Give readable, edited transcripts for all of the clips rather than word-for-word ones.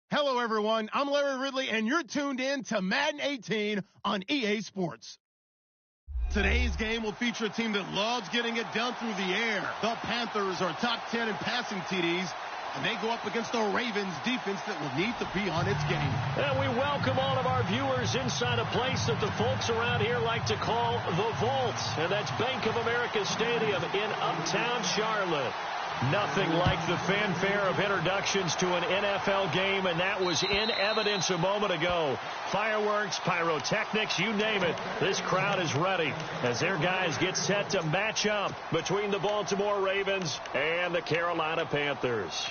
Hello, everyone. I'm Larry Ridley, and you're tuned in to Madden 18 on EA Sports. Today's game will feature a team that loves getting it done through the air. The Panthers are top 10 in passing TDs, and they go up against the Ravens defense that will need to be on its game. And we welcome all of our viewers inside a place that the folks around here like to call the Vault, and that's Bank of America Stadium in Uptown Charlotte. Nothing like the fanfare of introductions to an NFL game, and that was in evidence a moment ago. Fireworks, pyrotechnics, you name it. This crowd is ready as their guys get set to match up between the Baltimore Ravens and the Carolina Panthers.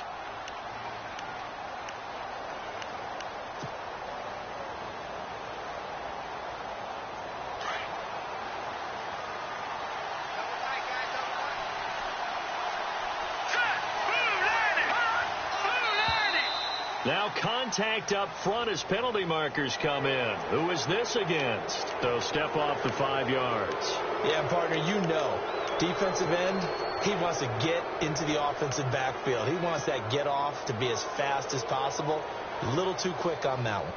Now contact up front as penalty markers come in. Who is this against? They'll step off the 5 yards. Yeah, partner, you know, defensive end, he wants to get into the offensive backfield. He wants that get off to be as fast as possible. A little too quick on that one.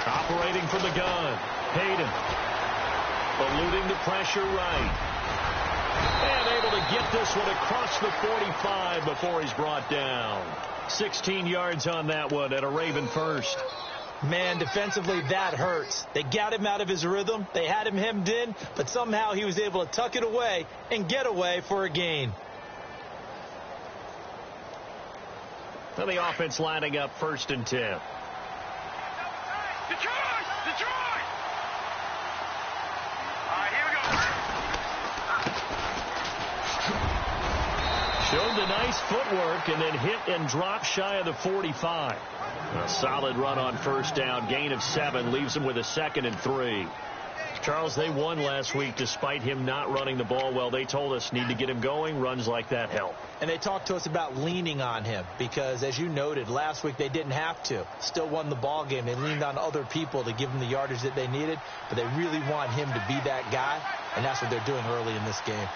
Operating from the gun, Hayden. Eluding the pressure right. And able to get this one across the 45 before he's brought down. 16 yards on that one and a Raven first. Man, defensively, that hurts. They got him out of his rhythm. They had him hemmed in, but somehow he was able to tuck it away and get away for a gain. And the offense lining up 1st and 10. Detroit! Detroit! All right, here we go. Showed the nice footwork and then hit and dropped shy of the 45. A solid run on first down. Gain of 7 leaves them with a 2nd and 3. Charles, they won last week despite him not running the ball well. They told us need to get him going. Runs like that help. And they talked to us about leaning on him because, as you noted, last week they didn't have to. Still won the ball game. They leaned on other people to give them the yardage that they needed, but they really want him to be that guy, and that's what they're doing early in this game.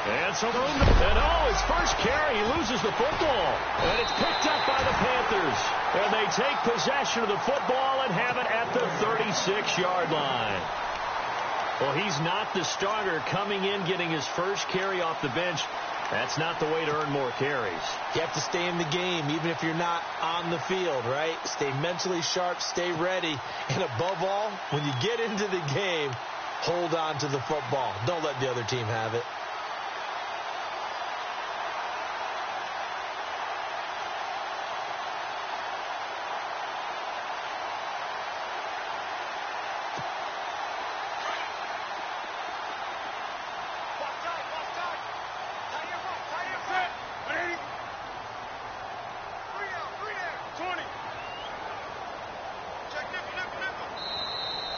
And so his first carry, he loses the football. And it's picked up by the Panthers. And they take possession of the football and have it at the 36-yard line. Well, he's not the starter coming in, getting his first carry off the bench. That's not the way to earn more carries. You have to stay in the game, even if you're not on the field, right? Stay mentally sharp, stay ready. And above all, when you get into the game, hold on to the football. Don't let the other team have it.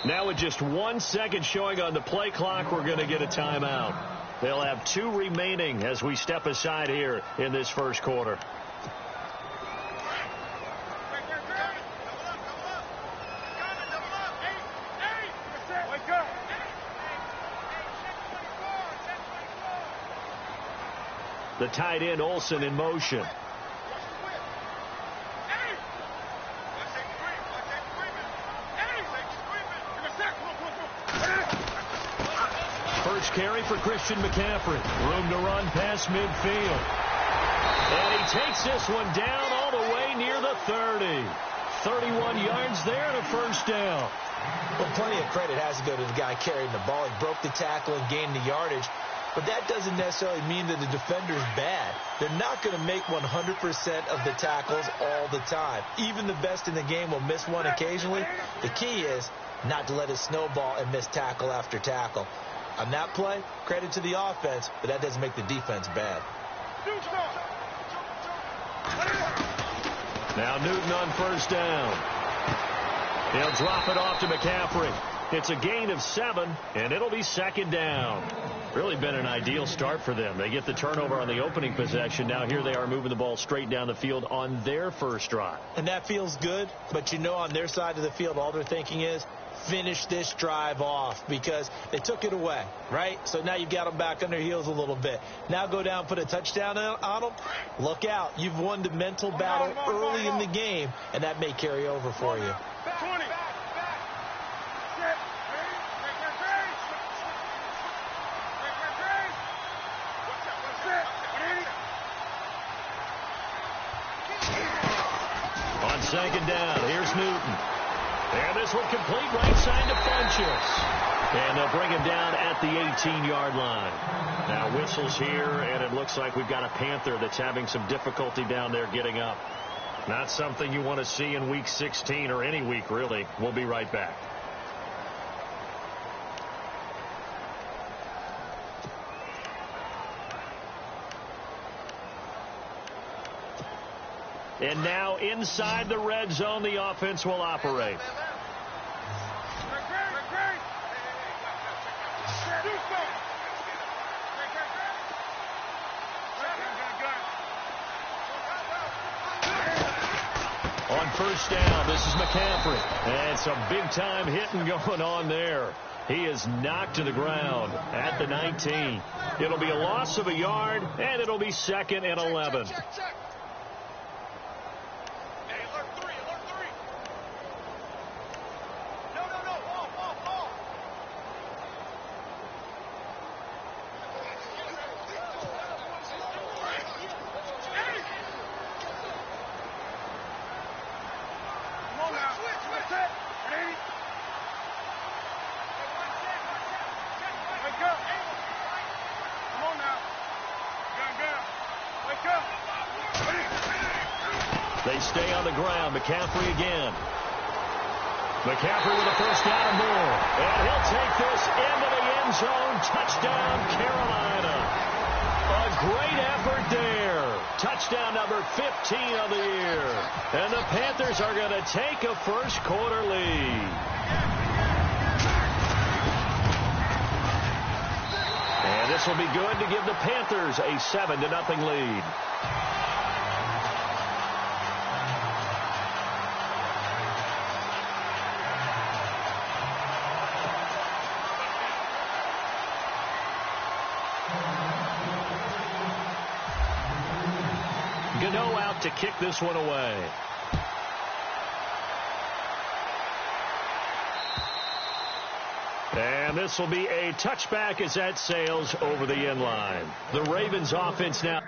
Now with just 1 second showing on the play clock, we're going to get a timeout. They'll have 2 remaining as we step aside here in this first quarter. The tight end Olsen in motion. First carry for Christian McCaffrey. Room to run past midfield. And he takes this one down all the way near the 30. 31 yards there and a first down. Well, plenty of credit has to go to the guy carrying the ball. He broke the tackle and gained the yardage. But that doesn't necessarily mean that the defender's bad. They're not going to make 100% of the tackles all the time. Even the best in the game will miss one occasionally. The key is not to let it snowball and miss tackle after tackle. On that play, credit to the offense, but that doesn't make the defense bad. Now Newton on first down. He'll drop it off to McCaffrey. It's a gain of 7, and it'll be second down. Really been an ideal start for them. They get the turnover on the opening possession. Now here they are moving the ball straight down the field on their first drive. And that feels good, but you know on their side of the field, all they're thinking is, finish this drive off because they took it away, right? So now you've got them back on their heels a little bit. Now go down, put a touchdown on them. Look out. You've won the mental battle early in the game, and that may carry over for you. 20. On second down, here's Newton. And this one complete right side to Funchess. And they'll bring him down at the 18-yard line. Now whistles here, and it looks like we've got a Panther that's having some difficulty down there getting up. Not something you want to see in Week 16 or any week, really. We'll be right back. And now inside the red zone, the offense will operate. On first down, this is McCaffrey. And some big-time hitting going on there. He is knocked to the ground at the 19. It'll be a loss of a yard, and it'll be second and 11. They stay on the ground. McCaffrey again. McCaffrey with a first down and more. And he'll take this into the end zone. Touchdown, Carolina. A great effort there. Touchdown number 15 of the year. And the Panthers are going to take a first quarter lead. And this will be good to give the Panthers a 7-0 lead. Gano out to kick this one away. And this will be a touchback as that sails over the end line. The Ravens offense now.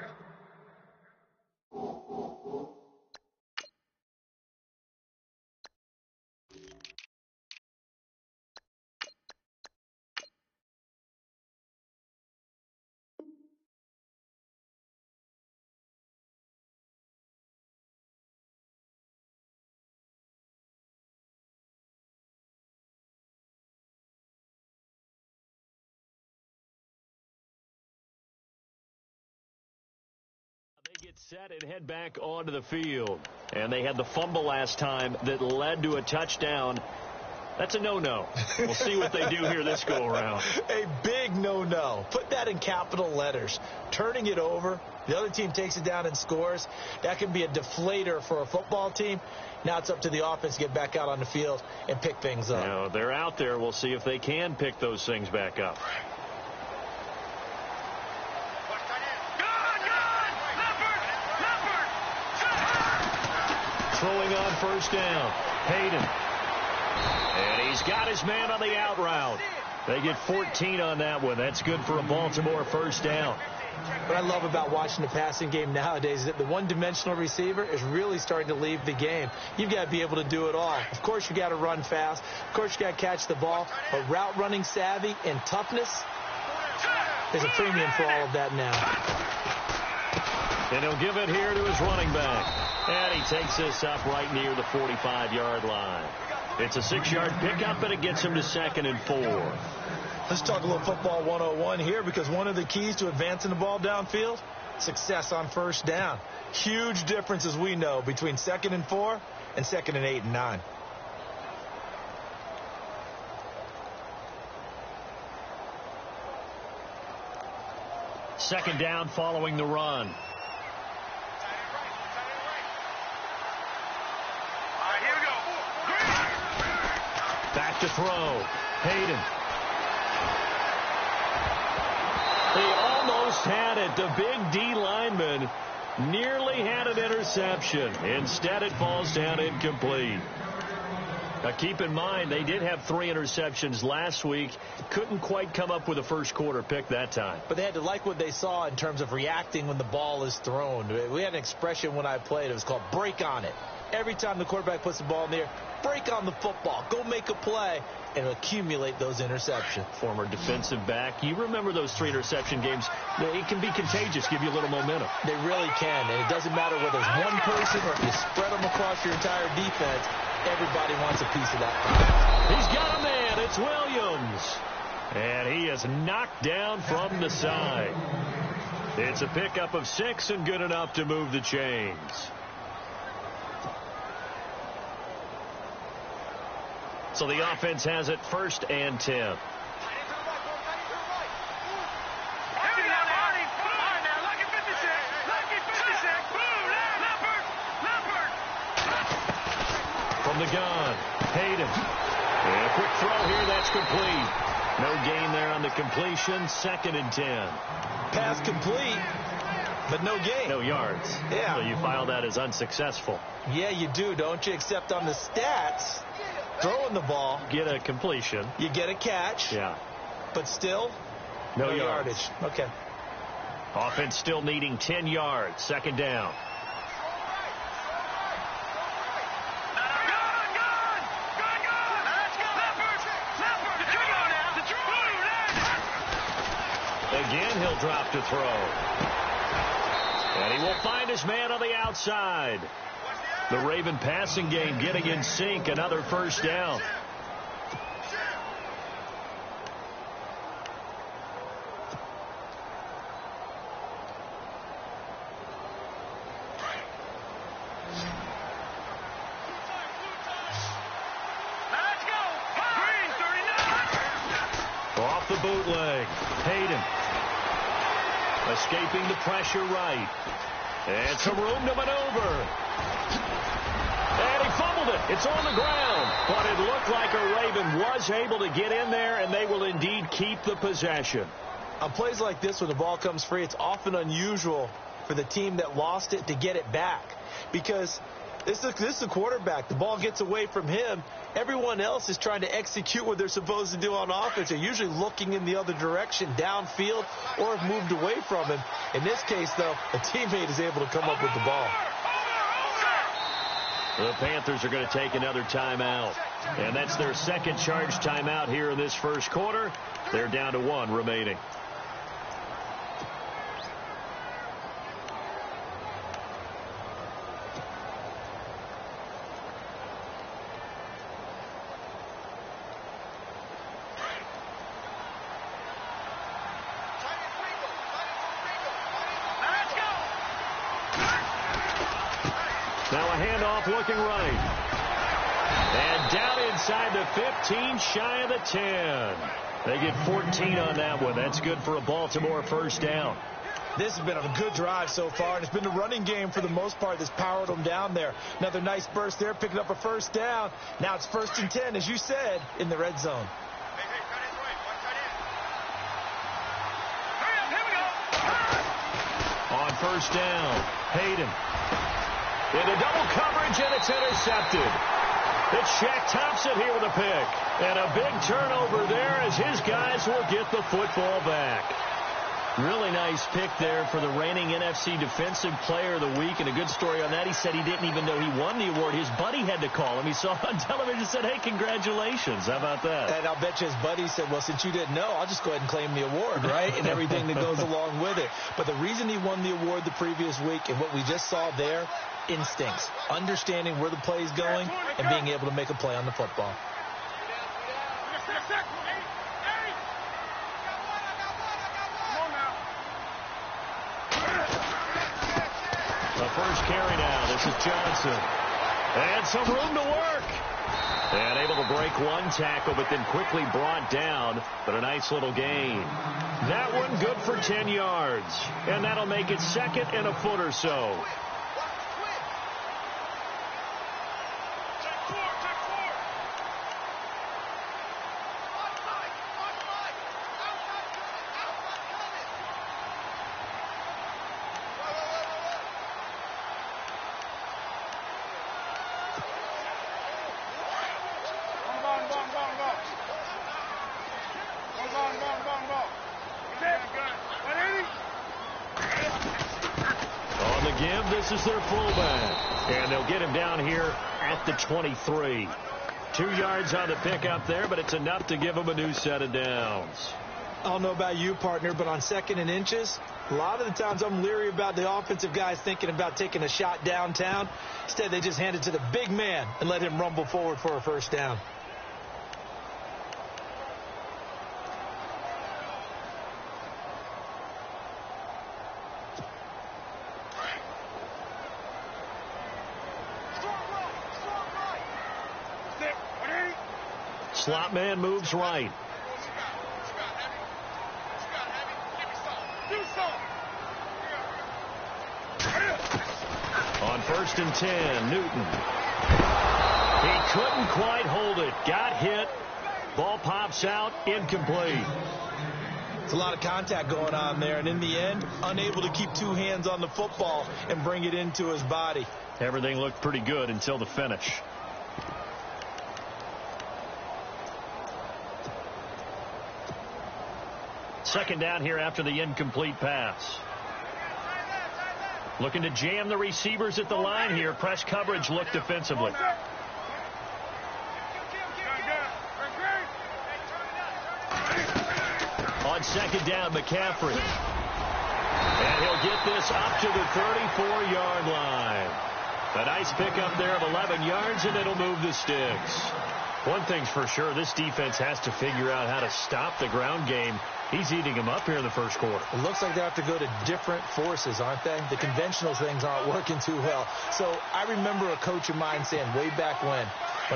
They get set and head back onto the field. And they had the fumble last time that led to a touchdown. That's a no-no. We'll see what they do here this go-around. A big no-no. Put that in capital letters. Turning it over, the other team takes it down and scores. That can be a deflator for a football team. Now it's up to the offense to get back out on the field and pick things up. Now, they're out there. We'll see if they can pick those things back up. Throwing on first down. Hayden. And he's got his man on the out route. They get 14 on that one. That's good for a Baltimore first down. What I love about watching the passing game nowadays is that the one-dimensional receiver is really starting to leave the game. You've got to be able to do it all. Of course, you got to run fast. Of course, you got to catch the ball. But route running savvy and toughness, there's a premium for all of that now. And he'll give it here to his running back. And he takes this up right near the 45-yard line. It's a 6-yard pickup, and it gets him to 2nd and 4. Let's talk a little football 101 here, because one of the keys to advancing the ball downfield, success on first down. Huge difference, as we know, between 2nd and 4 and 2nd and 8 and 9. Second down following the run. Back to throw. Hayden. He almost had it. The big D lineman nearly had an interception. Instead, it falls down incomplete. Now, keep in mind, they did have 3 interceptions last week. Couldn't quite come up with a first quarter pick that time. But they had to like what they saw in terms of reacting when the ball is thrown. We had an expression when I played. It was called break on it. Every time the quarterback puts the ball in the air, break on the football. Go make a play and accumulate those interceptions. Former defensive back. You remember those 3 interception games. It can be contagious, give you a little momentum. They really can, and it doesn't matter whether it's one person or if you spread them across your entire defense. Everybody wants a piece of that. He's got a man. It's Williams. And he is knocked down from the side. It's a pickup of 6 and good enough to move the chains. So the offense has it 1st and 10. From the gun, Hayden. And a quick throw here, that's complete. No gain there on the completion. 2nd and 10. Pass complete, but no gain. No yards. Yeah. So you file that as unsuccessful. Yeah, you do, don't you? Except on the stats, throwing the ball. Get a completion. You get a catch. Yeah. But still, no yardage. Okay. Offense still needing 10 yards. 2nd down. Again, he'll drop to throw. And he will find his man on the outside. The Raven passing game getting in sync. Another first down. Off the bootleg. Hayden. Escaping the pressure right. And some room to maneuver. And he fumbled it. It's on the ground. But it looked like a Raven was able to get in there, and they will indeed keep the possession. On plays like this where the ball comes free, it's often unusual for the team that lost it to get it back. Because this is a quarterback. The ball gets away from him. Everyone else is trying to execute what they're supposed to do on offense. They're usually looking in the other direction, downfield, or have moved away from him. In this case, though, a teammate is able to come up with the ball. The Panthers are going to take another timeout. And that's their second charge timeout here in this first quarter. They're down to 1 remaining. Now a handoff looking right. And down inside the 15, shy of the 10. They get 14 on that one. That's good for a Baltimore first down. This has been a good drive so far, and it's been the running game for the most part that's powered them down there. Another nice burst there, picking up a first down. Now it's 1st and 10, as you said, in the red zone. On first down, Hayden. Into double coverage, and it's intercepted. It's Shaq Thompson here with a pick. And a big turnover there as his guys will get the football back. Really nice pick there for the reigning NFC Defensive Player of the Week. And a good story on that. He said he didn't even know he won the award. His buddy had to call him. He saw it on television and said, hey, congratulations. How about that? And I'll bet you his buddy said, well, since you didn't know, I'll just go ahead and claim the award, right? And everything that goes along with it. But the reason he won the award the previous week and what we just saw there, instincts, understanding where the play is going and being able to make a play on the football. The first carry now. This is Johnson. And some room to work. And able to break one tackle, but then quickly brought down. But a nice little gain. That one good for 10 yards. And that'll make it 2nd and a foot or so. On the give, this is their fullback. And they'll get him down here at the 23. 2 yards on the pickup there, but it's enough to give him a new set of downs. I don't know about you, partner, but on 2nd and inches, a lot of the times I'm leery about the offensive guys thinking about taking a shot downtown. Instead, they just hand it to the big man and let him rumble forward for a first down. Slot man moves right. On 1st and 10, Newton. He couldn't quite hold it. Got hit. Ball pops out. Incomplete. It's a lot of contact going on there, and in the end, unable to keep 2 hands on the football and bring it into his body. Everything looked pretty good until the finish. Second down here after the incomplete pass. Looking to jam the receivers at the line here. Press coverage look defensively. On 2nd down, McCaffrey. And he'll get this up to the 34-yard line. A nice pickup there of 11 yards, and it'll move the sticks. One thing's for sure, this defense has to figure out how to stop the ground game. He's eating them up here in the first quarter. It looks like they have to go to different forces, aren't they? The conventional things aren't working too well. So I remember a coach of mine saying way back when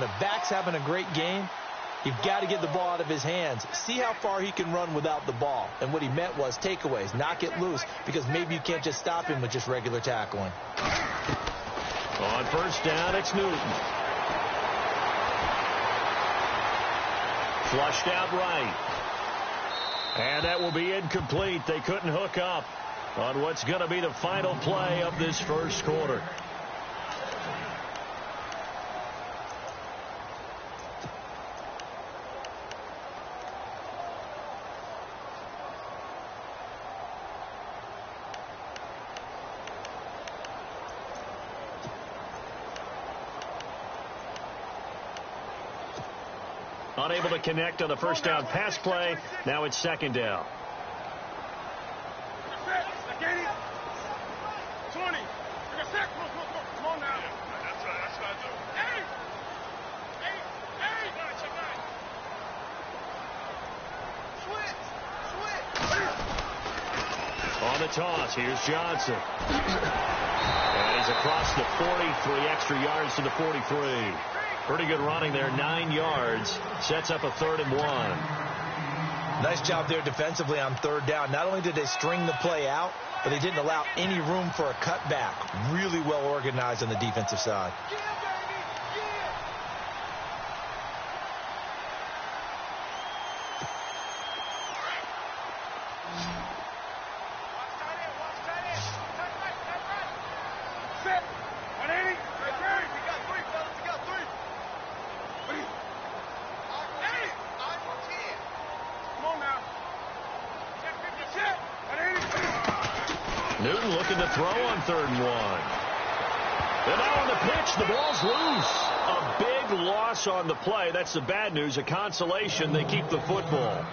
a back's having a great game, you've got to get the ball out of his hands. See how far he can run without the ball. And what he meant was takeaways, knock it loose, because maybe you can't just stop him with just regular tackling. On first down, it's Newton. Flushed out right. And that will be incomplete. They couldn't hook up on what's going to be the final play of this first quarter. Unable to connect on the first down pass play. Now it's second down. 20. Come on now. That's what I do. Hey! Switch! On the toss, here's Johnson. And he's across the 43, extra yards to the 43. Pretty good running there, 9 yards. Sets up a 3rd and 1. Nice job there defensively on third down. Not only did they string the play out, but they didn't allow any room for a cutback. Really well organized on the defensive side. Newton looking to throw on 3rd and 1. And now on the pitch, the ball's loose. A big loss on the play. That's the bad news. A consolation, they keep the football.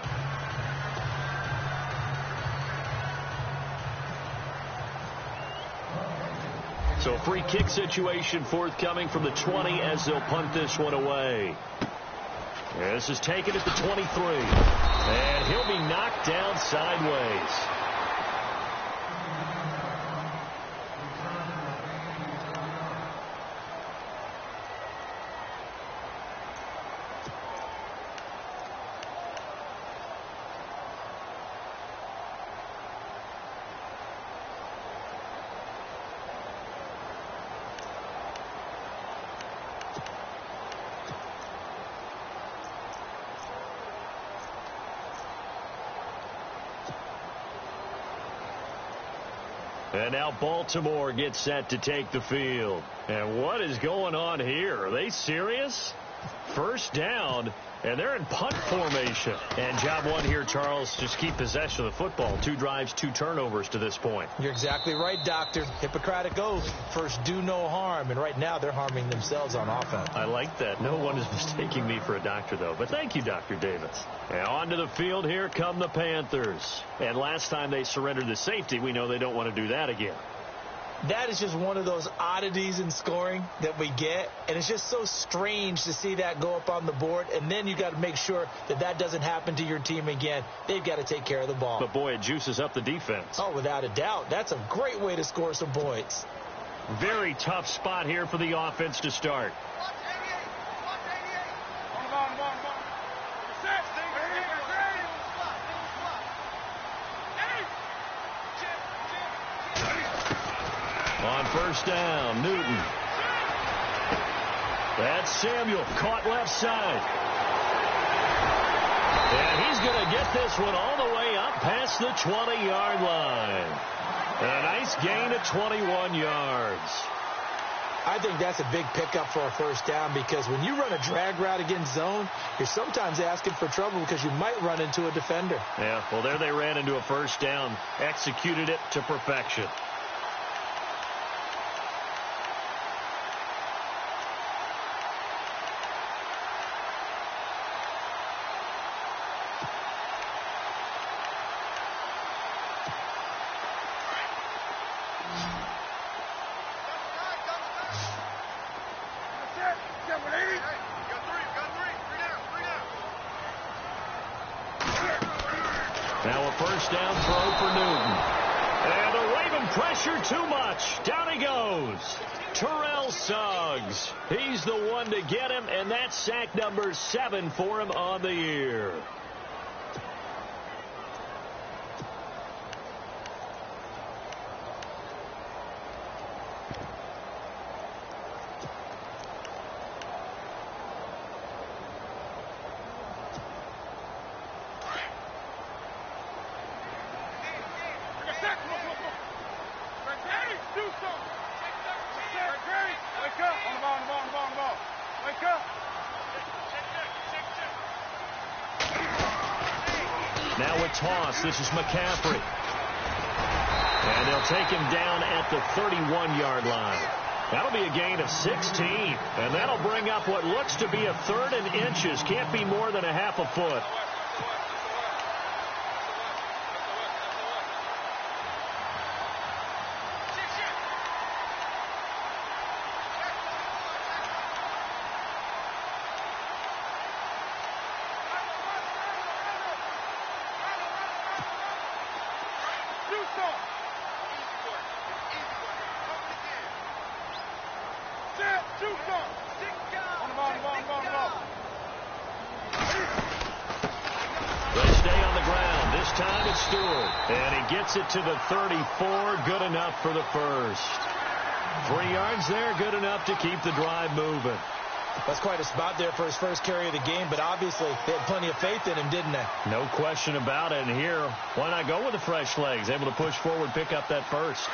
So free kick situation forthcoming from the 20 as they'll punt this one away. This is taken at the 23. And he'll be knocked down sideways. And now Baltimore gets set to take the field. And what is going on here? Are they serious? First down, and they're in punt formation. And job one here, Charles, just keep possession of the football. 2 drives, 2 turnovers to this point. You're exactly right, Doctor. Hippocratic oath. First, do no harm. And right now, they're harming themselves on offense. I like that. No one is mistaking me for a doctor, though. But thank you, Dr. Davis. And onto the field, here come the Panthers. And last time they surrendered the safety, we know they don't want to do that again. That is just one of those oddities in scoring that we get. And it's just so strange to see that go up on the board. And then you got to make sure that that doesn't happen to your team again. They've got to take care of the ball. But, boy, it juices up the defense. Oh, without a doubt. That's a great way to score some points. Very tough spot here for the offense to start. On first down, Newton. That's Samuel, caught left side. And he's going to get this one all the way up past the 20-yard line. And a nice gain of 21 yards. I think that's a big pickup for a first down, because when you run a drag route against zone, you're sometimes asking for trouble because you might run into a defender. Yeah, well, there they ran into a first down, executed it to perfection. Now a first down throw for Newton. And a Raven pressure too much. Down he goes. Terrell Suggs. He's the one to get him, and that's sack number 7 for him on the year. Now a toss. This is McCaffrey. And they'll take him down at the 31-yard line. That'll be a gain of 16. And that'll bring up what looks to be a 3rd and inches. Can't be more than a half a foot. Gets it to the 34. Good enough for the first. 3 yards there. Good enough to keep the drive moving. That's quite a spot there for his first carry of the game, but obviously they had plenty of faith in him, didn't they? No question about it. And here, why not go with the fresh legs? Able to push forward, pick up that first.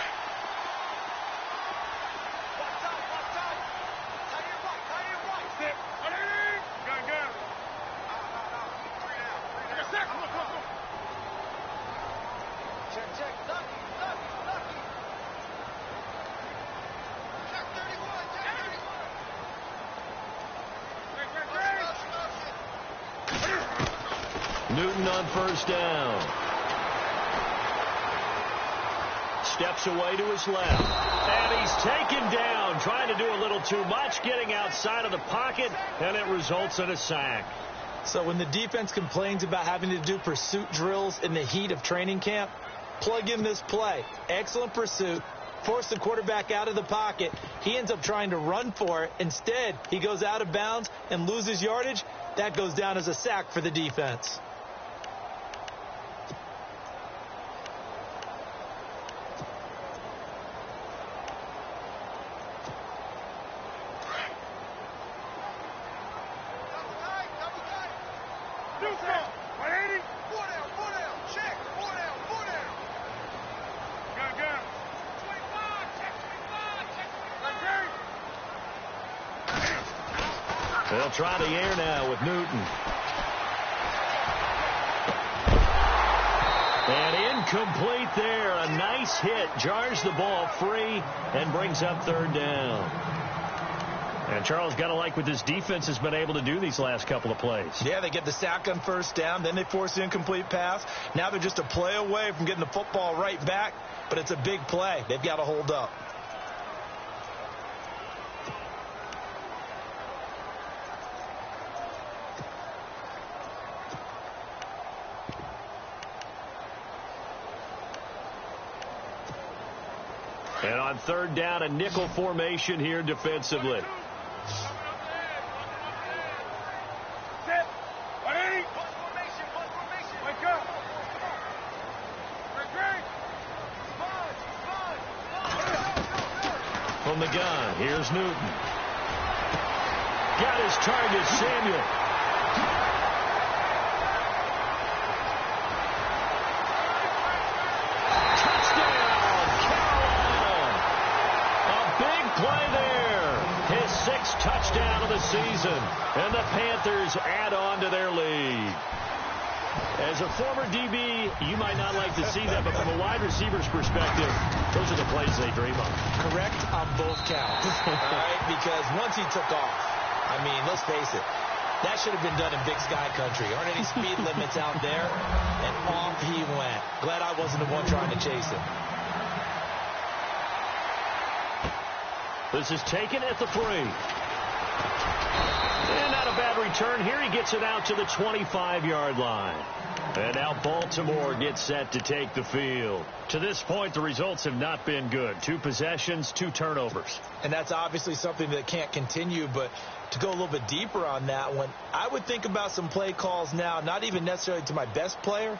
Newton on first down. Steps away to his left. And he's taken down, trying to do a little too much, getting outside of the pocket, and it results in a sack. So when the defense complains about having to do pursuit drills in the heat of training camp, plug in this play. Excellent pursuit. Force the quarterback out of the pocket. He ends up trying to run for it. Instead, he goes out of bounds and loses yardage. That goes down as a sack for the defense. They'll try the air now with Newton. And incomplete there. A nice hit. Jars the ball free and brings up 3rd down. And Charles, got to like what this defense has been able to do these last couple of plays. Yeah, they get the sack on first down. Then they force the incomplete pass. Now they're just a play away from getting the football right back. But it's a big play. They've got to hold up. And on 3rd down, a nickel formation here defensively. From the gun, here's Newton. Got his target, Samuel. Touchdown of the season, and the Panthers add on to their lead. As a former DB, you might not like to see that, but from a wide receiver's perspective, those are the plays they dream of. Correct on both counts. All right, because once he took off, I mean, let's face it, that should have been done in Big Sky country. Aren't any speed limits out there? And off he went. Glad I wasn't the one trying to chase him. This is taken at the 3. And not a bad return here. He gets it out to the 25-yard line. And now Baltimore gets set to take the field. To this point, the results have not been good. 2 possessions, 2 turnovers. And that's obviously something that can't continue, but to go a little bit deeper on that one, I would think about some play calls now, not even necessarily to my best player,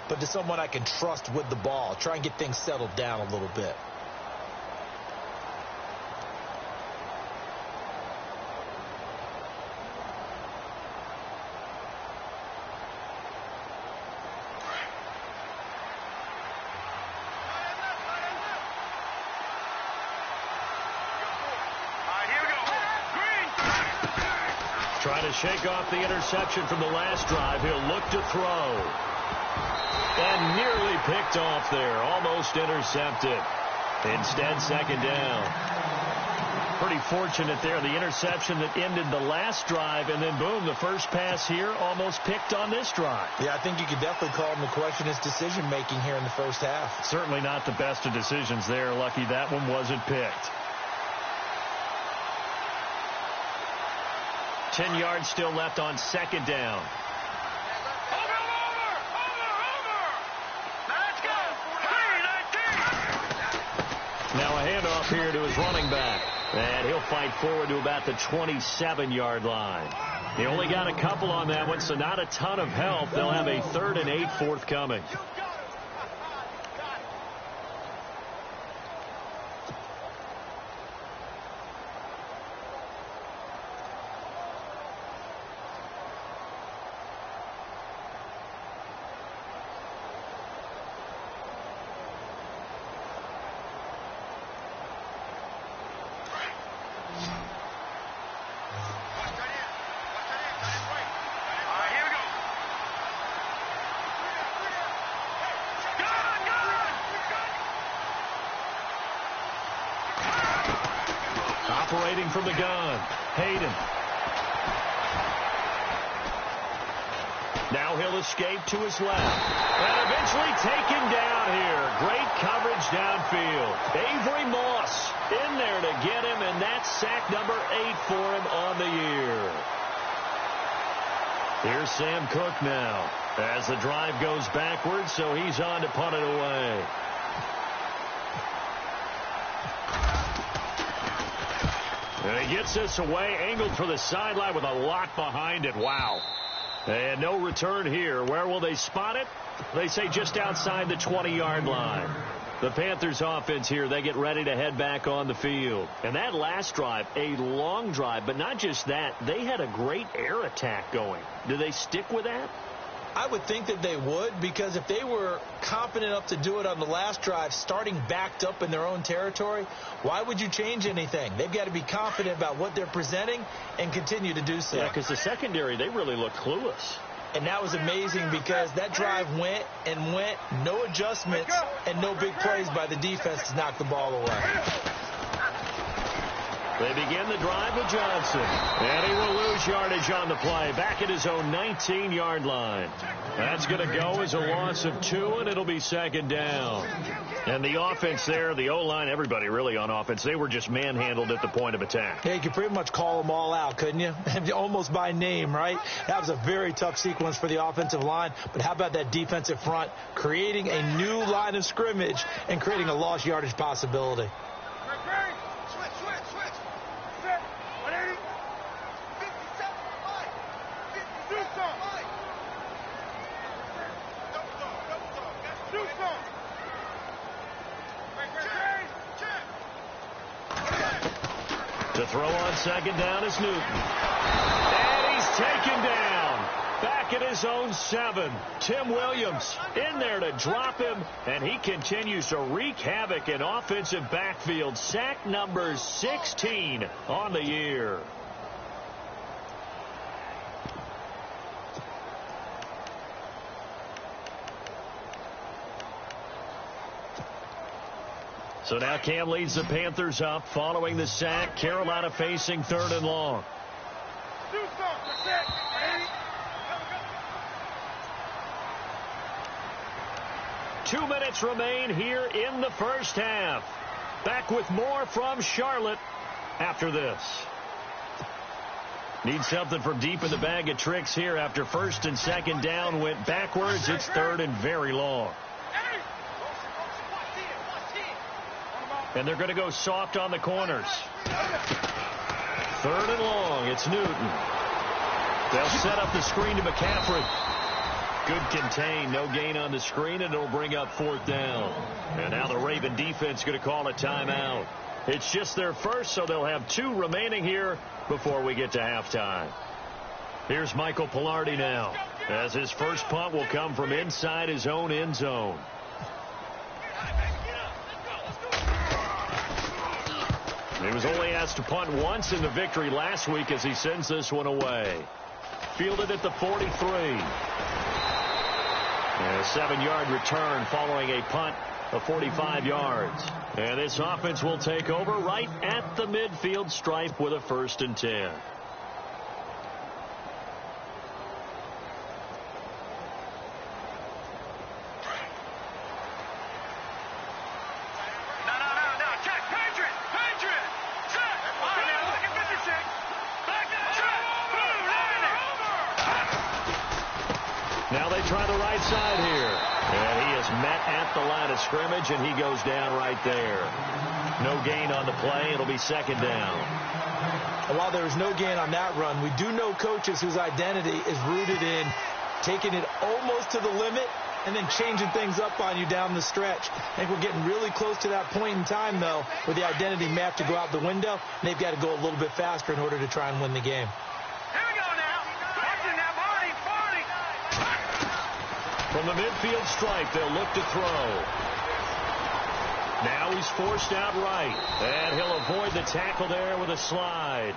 but to someone I can trust with the ball. Try and get things settled down a little bit. Trying to shake off the interception from the last drive. He'll look to throw. And nearly picked off there. Almost intercepted. Instead, second down. Pretty fortunate there. The interception that ended the last drive, and then boom, the first pass here almost picked on this drive. Yeah, I think you could definitely call him to question his decision-making here in the first half. Certainly not the best of decisions there. Lucky that one wasn't picked. 10 yards still left on second down. Over! Let's go! 3-19! Now a handoff here to his running back. And he'll fight forward to about the 27-yard line. He only got a couple on that one, so not a ton of help. They'll have a 3rd and 8 forthcoming. Operating from the gun, Hayden. Now he'll escape to his left. And eventually taken down here. Great coverage downfield. Avery Moss in there to get him, and that's sack number 8 for him on the year. Here's Sam Cook now as the drive goes backwards, so he's on to punt it away. And he gets this away, angled for the sideline with a lot behind it. Wow. And no return here. Where will they spot it? They say just outside the 20-yard line. The Panthers offense here, they get ready to head back on the field. And that last drive, a long drive, but not just that. They had a great air attack going. Do they stick with that? I would think that they would, because if they were confident enough to do it on the last drive, starting backed up in their own territory, why would you change anything? They've got to be confident about what they're presenting and continue to do so. Yeah, because the secondary, they really look clueless. And that was amazing because that drive went and went, no adjustments, and no big plays by the defense to knock the ball away. They begin the drive with Johnson. And he will lose yardage on the play. Back at his own 19-yard line. That's going to go as a loss of 2, and it'll be second down. And the offense there, the O-line, everybody really on offense, they were just manhandled at the point of attack. Yeah, you could pretty much call them all out, couldn't you? Almost by name, right? That was a very tough sequence for the offensive line. But how about that defensive front creating a new line of scrimmage and creating a lost yardage possibility? To throw on second down is Newton. And he's taken down. Back at his own 7. Tim Williams in there to drop him. And he continues to wreak havoc in offensive backfield. Sack number 16 on the year. So now Cam leads the Panthers up following the sack. Carolina facing 3rd and long. 2 minutes remain here in the first half. Back with more from Charlotte after this. Need something from deep in the bag of tricks here after first and second down went backwards. It's third and very long. And they're going to go soft on the corners. Third and long. It's Newton. They'll set up the screen to McCaffrey. Good contain. No gain on the screen, and it'll bring up fourth down. And now the Raven defense going to call a timeout. It's just their first, so they'll have 2 remaining here before we get to halftime. Here's Michael Pilardi now, as his first punt will come from inside his own end zone. He was only asked to punt once in the victory last week as he sends this one away. Fielded at the 43. And a 7-yard return following a punt of 45 yards. And this offense will take over right at the midfield stripe with a 1st and 10. Now they try the right side here. And he is met at the line of scrimmage, and he goes down right there. No gain on the play. It'll be second down. And while there was no gain on that run, we do know coaches whose identity is rooted in taking it almost to the limit and then changing things up on you down the stretch. I think we're getting really close to that point in time, though, where the identity may have to go out the window, and they've got to go a little bit faster in order to try and win the game. From the midfield stripe, they'll look to throw. Now he's forced out right. And he'll avoid the tackle there with a slide.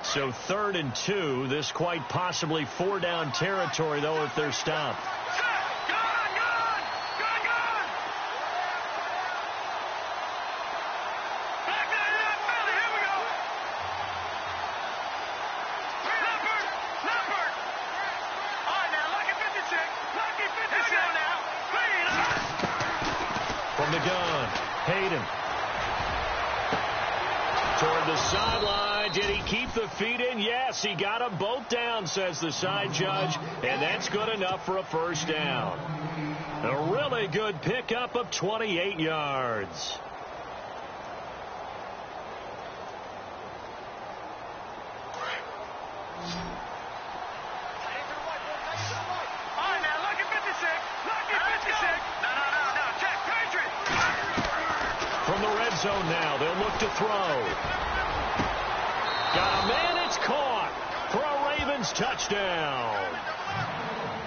So 3rd and 2. This quite possibly 4-down territory, though, if they're stopped. From the gun, Hayden. Toward the sideline. Did he keep the feet in? Yes, he got them both down, says the side judge. And that's good enough for a 1st down. A really good pickup of 28 yards. From the red zone now, they'll look to throw. Got a man, it's caught for a Ravens touchdown.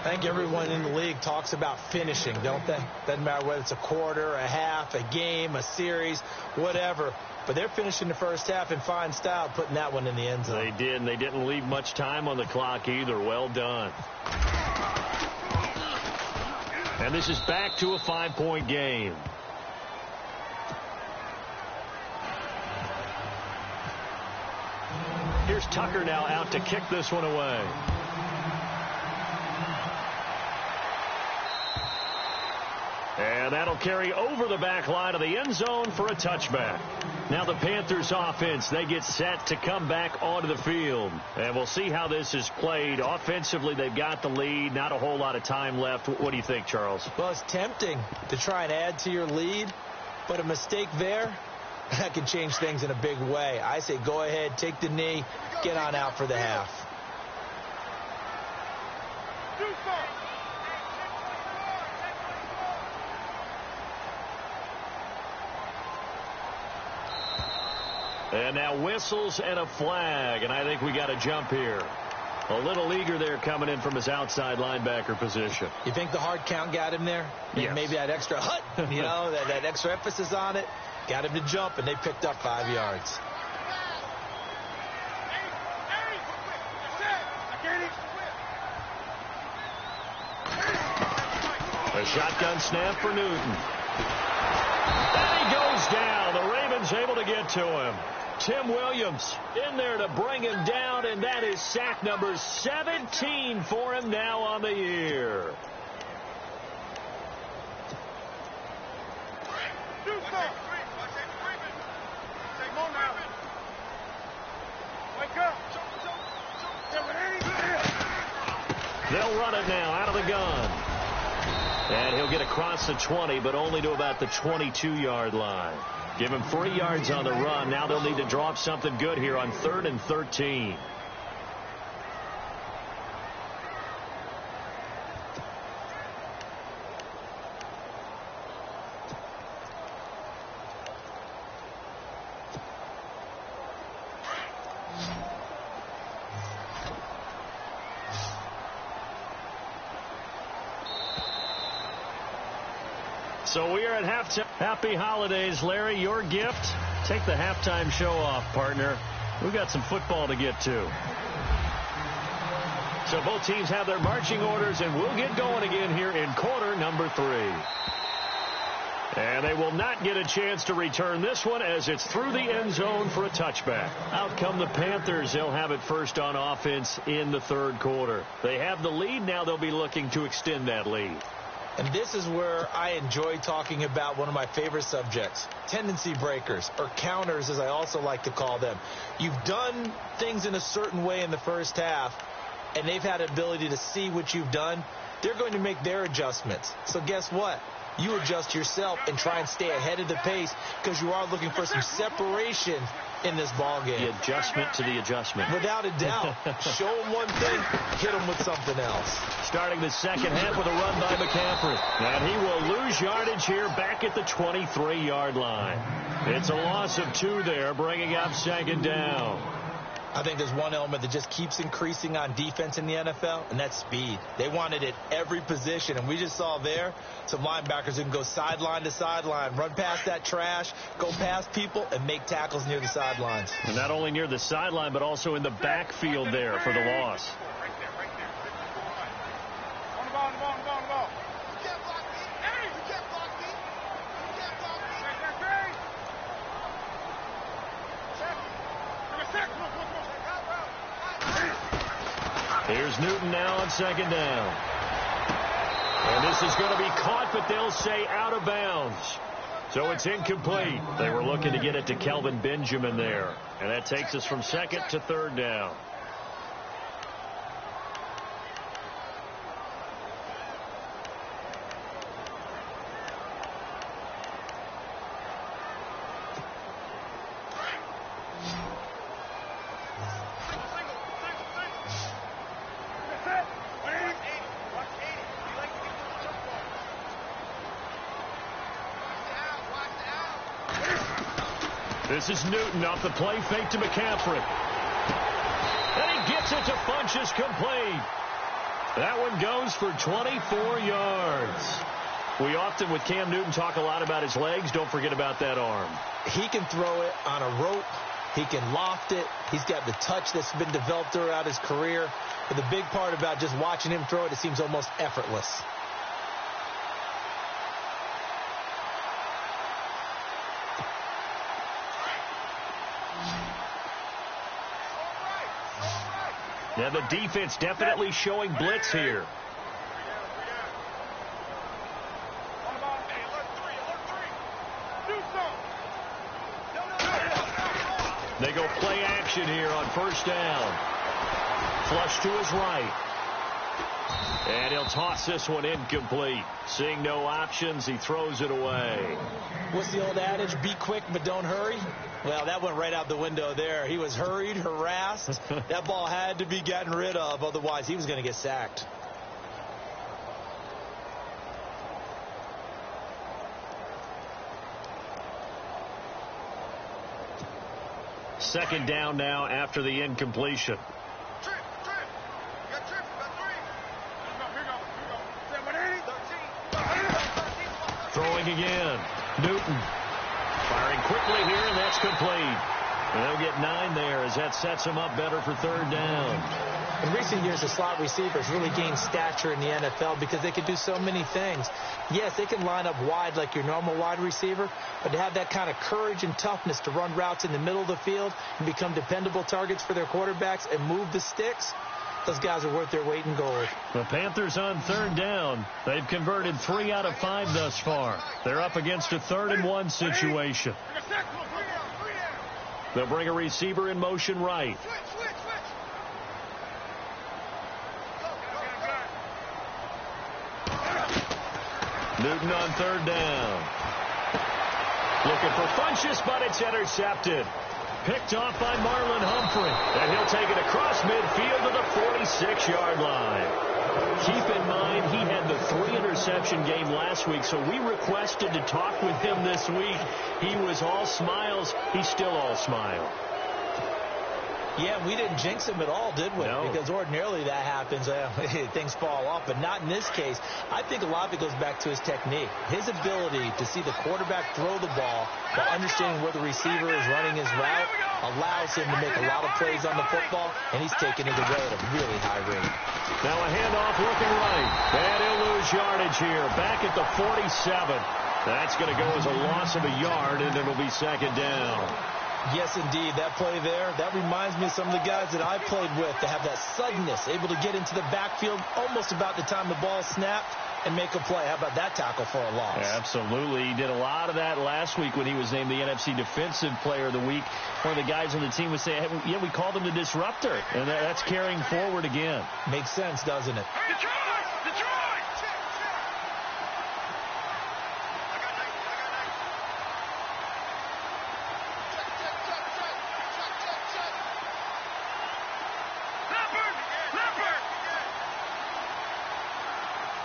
I think everyone in the league talks about finishing, don't they? Doesn't matter whether it's a quarter, a half, a game, a series, whatever. But they're finishing the first half in fine style, putting that one in the end zone. They did, and they didn't leave much time on the clock either. Well done. And this is back to a 5-point game. Here's Tucker now out to kick this one away. And that'll carry over the back line of the end zone for a touchback. Now the Panthers offense, they get set to come back onto the field. And we'll see how this is played. Offensively, they've got the lead. Not a whole lot of time left. What do you think, Charles? Well, it's tempting to try and add to your lead, but a mistake there, that can change things in a big way. I say go ahead, take the knee, get on out for the half. And now whistles and a flag, and I think we got a jump here. A little eager there coming in from his outside linebacker position. You think the hard count got him there? Yes. Maybe that extra hut, you know, that extra emphasis on it, got him to jump, and they picked up 5 yards. A shotgun snap for Newton. And he goes down. The Ravens able to get to him. 2 Tim Williams in there to bring him down, and that is sack number 17 for him now on the year. They'll run it now out of the gun. And he'll get across the 20, but only to about the 22-yard line. Give him 3 yards on the run. Now they'll need to draw up something good here on 3rd and 13. So we are at halftime. Happy holidays, Larry. Your gift? Take the halftime show off, partner. We've got some football to get to. So both teams have their marching orders, and we'll get going again here in quarter number 3. And they will not get a chance to return this one as it's through the end zone for a touchback. Out come the Panthers. They'll have it first on offense in the 3rd quarter. They have the lead. Now they'll be looking to extend that lead. And this is where I enjoy talking about one of my favorite subjects, tendency breakers, or counters as I also like to call them. You've done things in a certain way in the first half, and they've had the ability to see what you've done. They're going to make their adjustments. So guess what? You adjust yourself and try and stay ahead of the pace because you are looking for some separation in this ball game. The adjustment to the adjustment. Without a doubt. Show them one thing, hit them with something else. Starting the second half with a run by McCaffrey. And he will lose yardage here back at the 23-yard line. It's a loss of 2 there, bringing up 2nd down. I think there's one element that just keeps increasing on defense in the NFL, and that's speed. They want it at every position, and we just saw there some linebackers who can go sideline to sideline, run past that trash, go past people, and make tackles near the sidelines. And not only near the sideline, but also in the backfield there for the loss. On the ball. You can't block me. Hey, you can't block me. You can't block me. Here's Newton now on 2nd down. And this is going to be caught, but they'll say out of bounds. So it's incomplete. They were looking to get it to Kelvin Benjamin there. And that takes us from 2nd to 3rd down. This is Newton off the play fake to McCaffrey. And he gets it to Funchess complete. That one goes for 24 yards. We often, with Cam Newton, talk a lot about his legs. Don't forget about that arm. He can throw it on a rope. He can loft it. He's got the touch that's been developed throughout his career. But the big part about just watching him throw it, it seems almost effortless. Now the defense definitely showing blitz here. They go play action here on 1st down. Flush to his right. And he'll toss this one incomplete. Seeing no options, he throws it away. What's the old adage? Be quick, but don't hurry. Well, that went right out the window there. He was hurried, harassed. That ball had to be gotten rid of. Otherwise, he was going to get sacked. Second down now after the incompletion. Throwing again. Newton firing quickly here, and that's complete. And they'll get 9 there as that sets them up better for 3rd down. In recent years, the slot receivers really gained stature in the NFL because they can do so many things. Yes, they can line up wide like your normal wide receiver, but to have that kind of courage and toughness to run routes in the middle of the field and become dependable targets for their quarterbacks and move the sticks, those guys are worth their weight in gold. The Panthers on third down. They've converted 3 out of 5 thus far. They're up against a 3rd-and-1 situation. They'll bring a receiver in motion right. Newton on third down. Looking for Funchess, but it's intercepted. Picked off by Marlon Humphrey. And he'll take it across midfield to the 46-yard line. Keep in mind, he had the 3-interception game last week, so we requested to talk with him this week. He was all smiles. He's still all smile. Yeah, we didn't jinx him at all, did we? No. Because ordinarily that happens. Things fall off, but not in this case. I think a lot of it goes back to his technique. His ability to see the quarterback throw the ball while understanding where the receiver is running his route allows him to make a lot of plays on the football, and he's taking it away at a really high rate. Now a handoff looking right. And he'll lose yardage here. Back at the 47. That's going to go as a loss of a yard, and it'll be 2nd down. Yes, indeed. That play there, that reminds me of some of the guys that I played with that have that suddenness, able to get into the backfield almost about the time the ball snapped and make a play. How about that tackle for a loss? Yeah, absolutely. He did a lot of that last week when he was named the NFC Defensive Player of the Week. One of the guys on the team would say, hey, yeah, we called him the disruptor, and that's carrying forward again. Makes sense, doesn't it?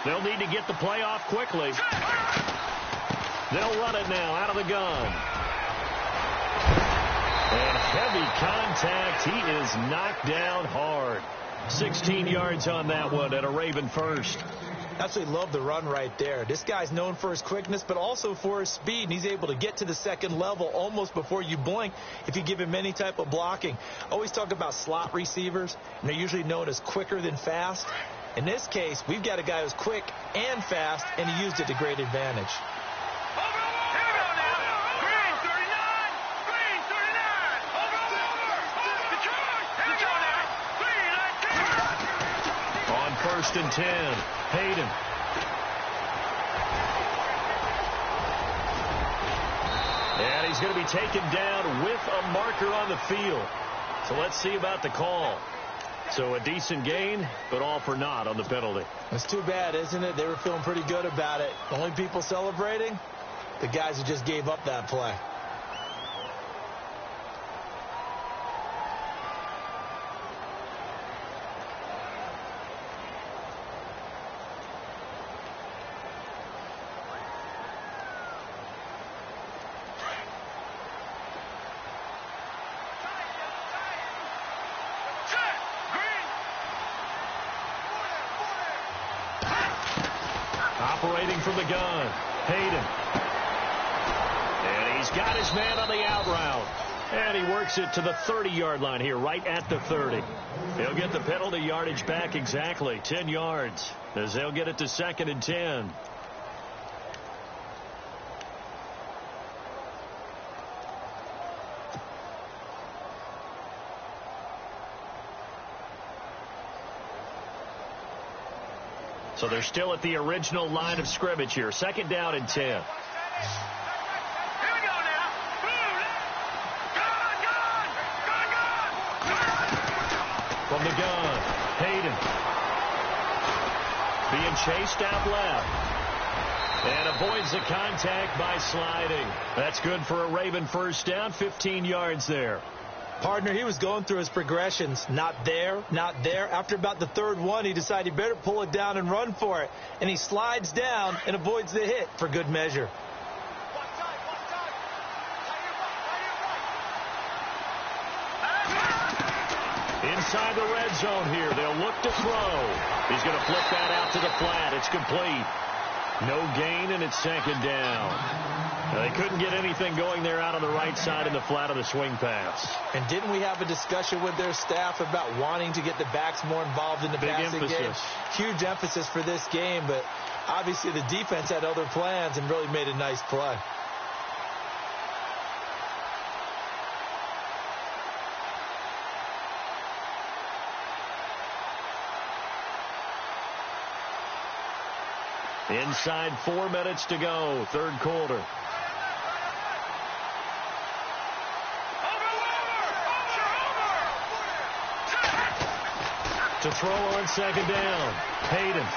They'll need to get the play off quickly. They'll run it now out of the gun. And heavy contact. He is knocked down hard. 16 yards on that one and a Raven first. Absolutely love the run right there. This guy's known for his quickness, but also for his speed. And he's able to get to the second level almost before you blink if you give him any type of blocking. Always talk about slot receivers, and they're usually known as quicker than fast. In this case, we've got a guy who's quick and fast, and he used it to great advantage. On 1st and 10, Hayden. And he's going to be taken down with a marker on the field. So let's see about the call. So a decent gain, but all for naught on the penalty. It's too bad, isn't it? They were feeling pretty good about it. The only people celebrating, the guys who just gave up that play. Operating from the gun, Hayden. And he's got his man on the out route. And he works it to the 30-yard line here, right at the 30. He'll get the penalty yardage back exactly, 10 yards, as they'll get it to 2nd and 10. So they're still at the original line of scrimmage here. 2nd down and 10. Here we go now. From the gun, Hayden. Being chased out left. And avoids the contact by sliding. That's good for a Raven 1st down, 15 yards there. Partner, he was going through his progressions. Not there, not there. After about the 3rd one, he decided he better pull it down and run for it. And he slides down and avoids the hit for good measure. Inside the red zone here. They'll look to throw. He's going to flip that out to the flat. It's complete. No gain, and it's second down. They couldn't get anything going there out on the right side in the flat of the swing pass. And didn't we have a discussion with their staff about wanting to get the backs more involved in the passing game? Huge emphasis for this game, but obviously the defense had other plans and really made a nice play. Inside 4 minutes to go, third quarter. To throw on second down, Hayden.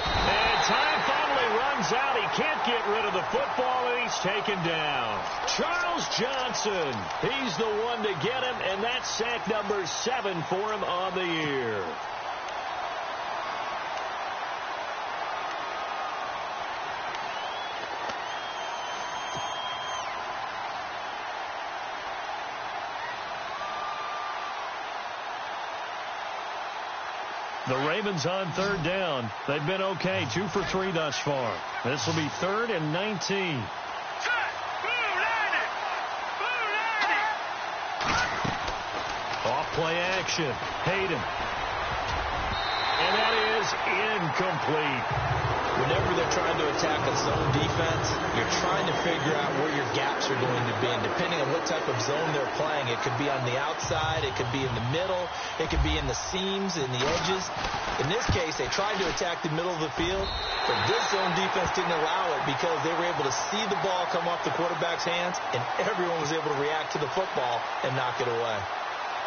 And time finally runs out. He can't get rid of the football, and he's taken down. Charles Johnson, he's the one to get him, and that's sack number 7 for him on the year. The Ravens on third down. They've been okay, 2 for 3 thus far. This will be 3rd and 19. Off play action. Hayden. And that is incomplete. Whenever they're trying to attack a zone defense, you're trying to figure out where your gaps are going to be. And depending on what type of zone they're playing, it could be on the outside, it could be in the middle, it could be in the seams, in the edges. In this case, they tried to attack the middle of the field, but this zone defense didn't allow it because they were able to see the ball come off the quarterback's hands, and everyone was able to react to the football and knock it away.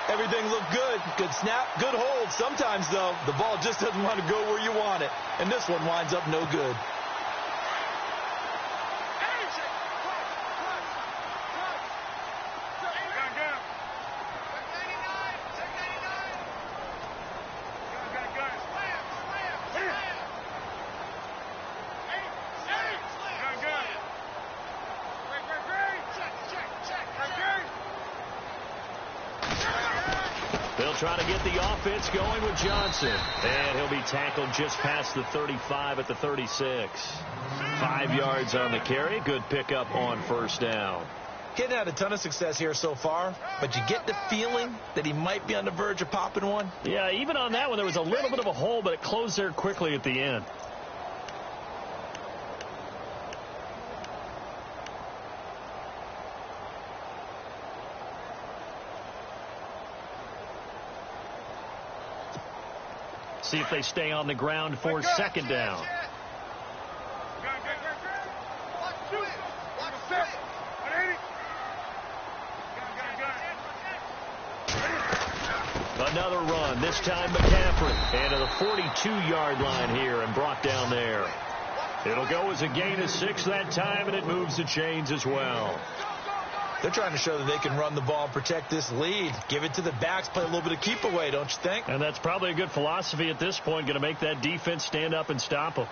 Everything looked good. Good snap, good hold. Sometimes, though, the ball just doesn't want to go where you want it. And this one winds up no good. Trying to get the offense going with Johnson. And he'll be tackled just past the 35 at the 36. 5 yards on the carry. Good pickup on first down. Getting had a ton of success here so far, but you get the feeling that he might be on the verge of popping one. Yeah, even on that one, there was a little bit of a hole, but it closed there quickly at the end. See if they stay on the ground for second down. Another run, this time McCaffrey. And to the 42-yard line here and brought down there. It'll go as a gain of 6 that time, and it moves the chains as well. They're trying to show that they can run the ball and protect this lead. Give it to the backs, play a little bit of keep away, don't you think? And that's probably a good philosophy at this point, going to make that defense stand up and stop them.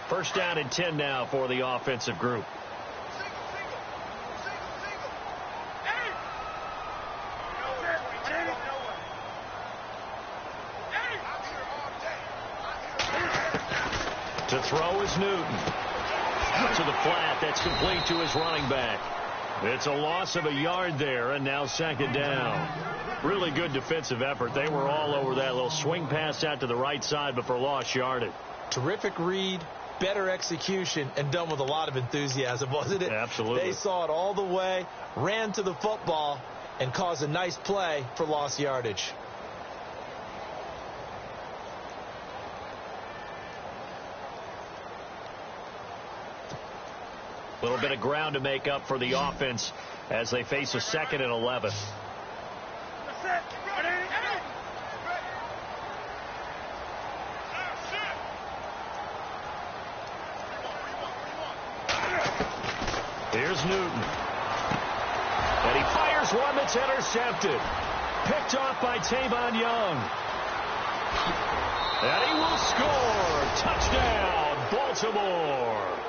First down and 10 now for the offensive group. To throw is Newton. To the flat. That's complete to his running back. It's a loss of a yard there, and now second down. Really good defensive effort. They were all over that little swing pass out to the right side, but for lost yardage. Terrific read, better execution, and done with a lot of enthusiasm, wasn't it? Absolutely. They saw it all the way, ran to the football, and caused a nice play for lost yardage. A little bit of ground to make up for the offense as they face a 2nd and 11. Here's Newton. And he fires one that's intercepted. Picked off by Tavon Young. And he will score. Touchdown, Baltimore.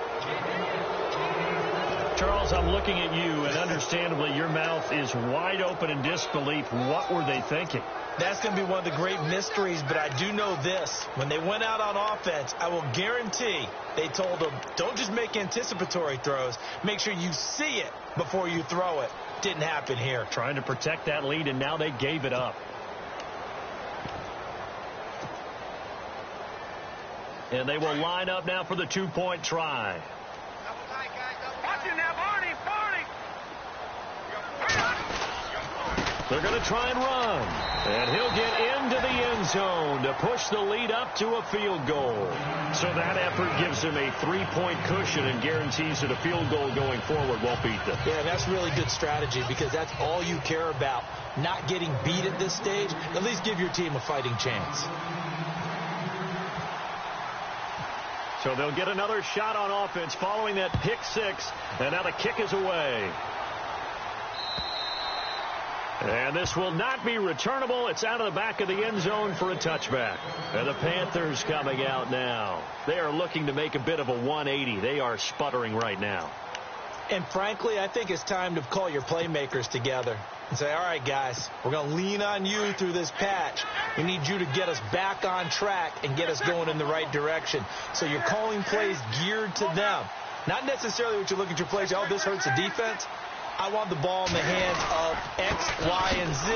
Charles, I'm looking at you, and understandably, your mouth is wide open in disbelief. What were they thinking? That's going to be one of the great mysteries, but I do know this. When they went out on offense, I will guarantee they told them, don't just make anticipatory throws. Make sure you see it before you throw it. Didn't happen here. Trying to protect that lead, and now they gave it up. And they will line up now for the two-point try. Watch it now, Barney. They're going to try and run. And he'll get into the end zone to push the lead up to a field goal. So that effort gives him a three-point cushion and guarantees that a field goal going forward won't beat them. Yeah, that's really good strategy because that's all you care about. Not getting beat at this stage. At least give your team a fighting chance. So they'll get another shot on offense following that pick six. And now the kick is away. And this will not be returnable. It's out of the back of the end zone for a touchback. And the Panthers coming out now. They are looking to make a bit of a 180. They are sputtering right now. And frankly, I think it's time to call your playmakers together and say, all right, guys, we're going to lean on you through this patch. We need you to get us back on track and get us going in the right direction. So you're calling plays geared to them. Not necessarily what you look at your plays, oh, this hurts the defense. I want the ball in the hands of X, Y, and Z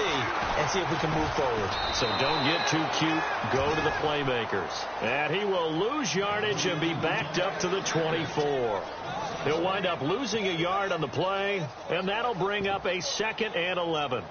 and see if we can move forward. So don't get too cute. Go to the playmakers. And he will lose yardage and be backed up to the 24. He'll wind up losing a yard on the play, and that'll bring up a 2nd and 11.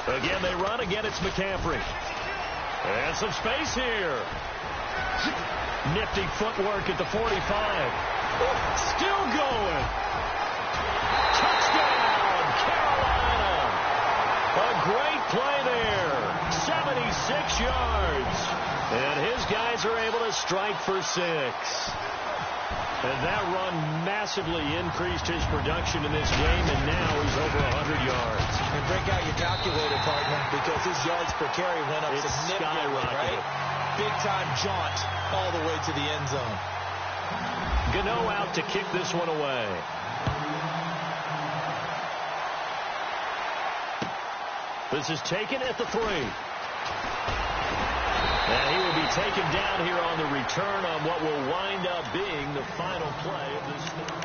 Again, they run. Again, it's McCaffrey. And some space here. Nifty footwork at the 45. Still going. Touchdown, Carolina. A great play there. 76 yards. And his guys are able to strike for 6. And that run massively increased his production in this game, and now he's over 100 yards. And break out your calculator, partner, because his yards per carry went up significantly, right? Big-time jaunt all the way to the end zone. Gano out to kick this one away. This is taken at the 3. And he will be taken down here on the return on what will wind up being the final play of this thing.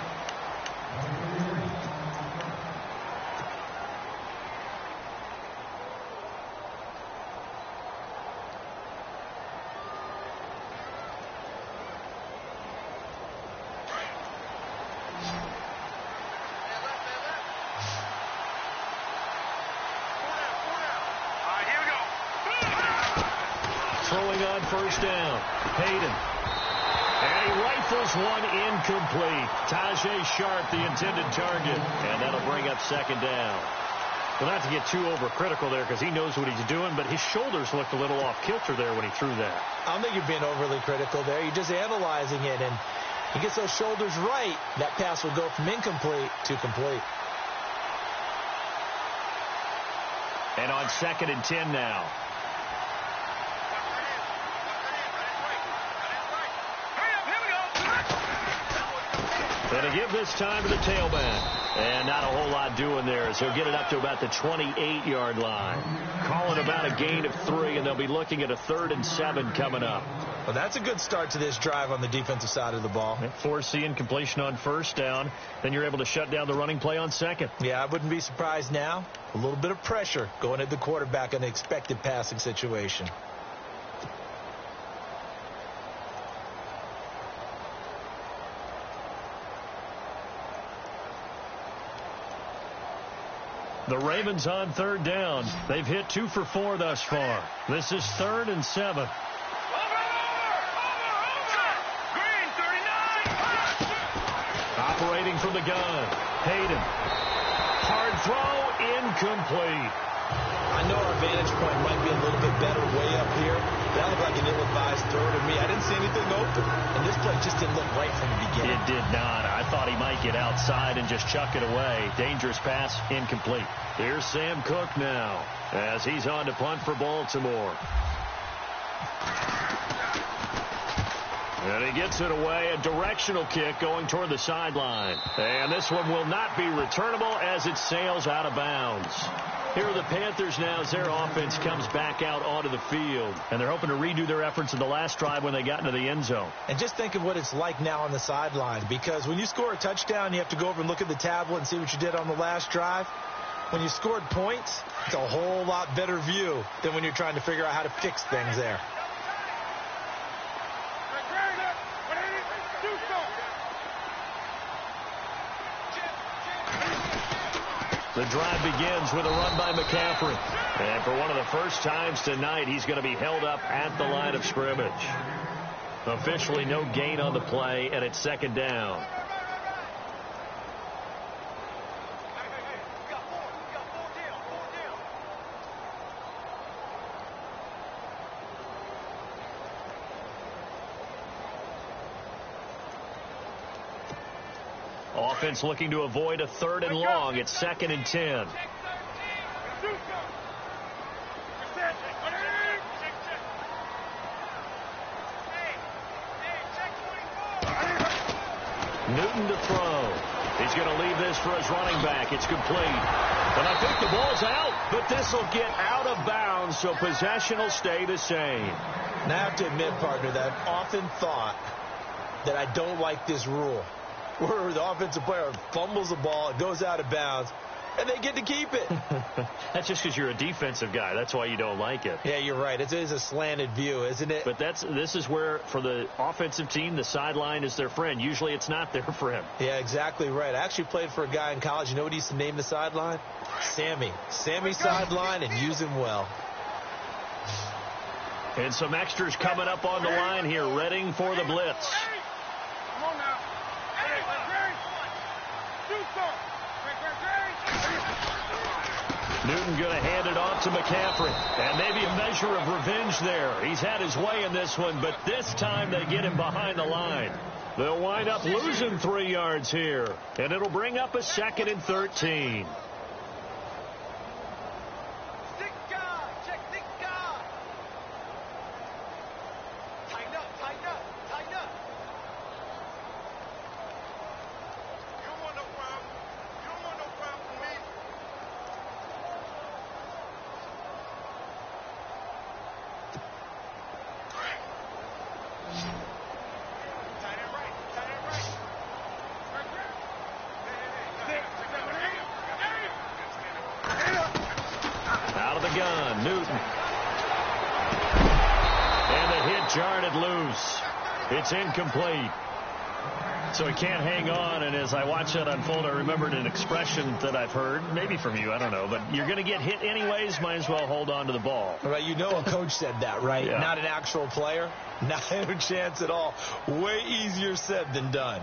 Throwing on first down. Hayden. And he rifles one incomplete. Tajay Sharp, the intended target. And that'll bring up 2nd down. Well, not to get too overcritical there because he knows what he's doing, but his shoulders looked a little off kilter there when he threw that. I don't think you're being overly critical there. You're just analyzing it, and he gets those shoulders right. That pass will go from incomplete to complete. And on 2nd and 10 now. And to give this time to the tailback. And not a whole lot doing there as he'll get it up to about the 28-yard line. Calling about a gain of 3, and they'll be looking at a 3rd and 7 coming up. Well, that's a good start to this drive on the defensive side of the ball. Force the incompletion on first down. Then you're able to shut down the running play on 2nd. Yeah, I wouldn't be surprised now. A little bit of pressure going at the quarterback in an expected passing situation. The Ravens on 3rd down. They've hit 2 for 4 thus far. This is 3rd and 7. Over! Green, 39! Operating from the gun. Hayden. Hard throw, incomplete. I know our vantage point might be a little bit better way up here. That looked like an ill-advised throw to me. I didn't see anything open. And this play just didn't look right from the beginning. It did not. I thought he might get outside and just chuck it away. Dangerous pass, incomplete. Here's Sam Cook now as he's on to punt for Baltimore. And he gets it away, a directional kick going toward the sideline. And this one will not be returnable as it sails out of bounds. Here are the Panthers now as their offense comes back out onto the field. And they're hoping to redo their efforts in the last drive when they got into the end zone. And just think of what it's like now on the sideline. Because when you score a touchdown, you have to go over and look at the tablet and see what you did on the last drive. When you scored points, it's a whole lot better view than when you're trying to figure out how to fix things there. The drive begins with a run by McCaffrey. And for one of the first times tonight, he's going to be held up at the line of scrimmage. Officially no gain on the play, and it's second down. Offense looking to avoid a 3rd and long. It's 2nd and 10. Newton to throw. He's going to leave this for his running back. It's complete. And I think the ball's out, but this will get out of bounds, so possession will stay the same. Now I have to admit, partner, that I've often thought that I don't like this rule, where the offensive player fumbles the ball, it goes out of bounds, and they get to keep it. That's just because you're a defensive guy. That's why you don't like it. Yeah, you're right. It is a slanted view, isn't it? But this is where, for the offensive team, the sideline is their friend. Usually it's not their friend. Yeah, exactly right. I actually played for a guy in college. You know what he used to name the sideline? Sammy. Sammy sideline, and use him well. And some extras coming up on the line here, readying for the blitz. Come on now. Newton going to hand it off to McCaffrey. And maybe a measure of revenge there. He's had his way in this one, but this time they get him behind the line. They'll wind up losing 3 yards here. And it'll bring up a 2nd and 13. Out of the gun, Newton. And the hit jarred it loose. It's incomplete. So he can't hang on, and as I watch that unfold, I remembered an expression that I've heard, maybe from you, I don't know, but you're going to get hit anyways, might as well hold on to the ball. Right, you know a coach said that, right? Yeah. Not an actual player. Not a chance at all. Way easier said than done.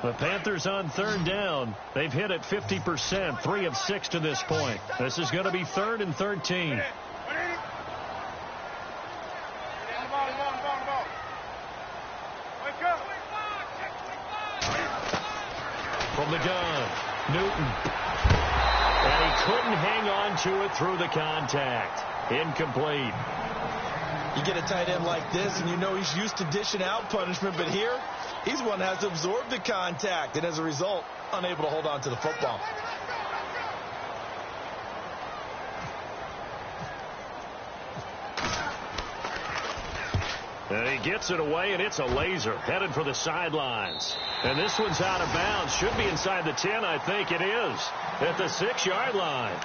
The Panthers on 3rd down. They've hit it 50%, 3 of 6 to this point. This is going to be 3rd and 13. From the gun, Newton. And he couldn't hang on to it through the contact. Incomplete. You get a tight end like this, and you know he's used to dishing out punishment, but here, he's one that has to absorb the contact, and as a result, unable to hold on to the football. And he gets it away, and it's a laser headed for the sidelines. And this one's out of bounds. Should be inside the 10, I think it is, at the 6-yard line.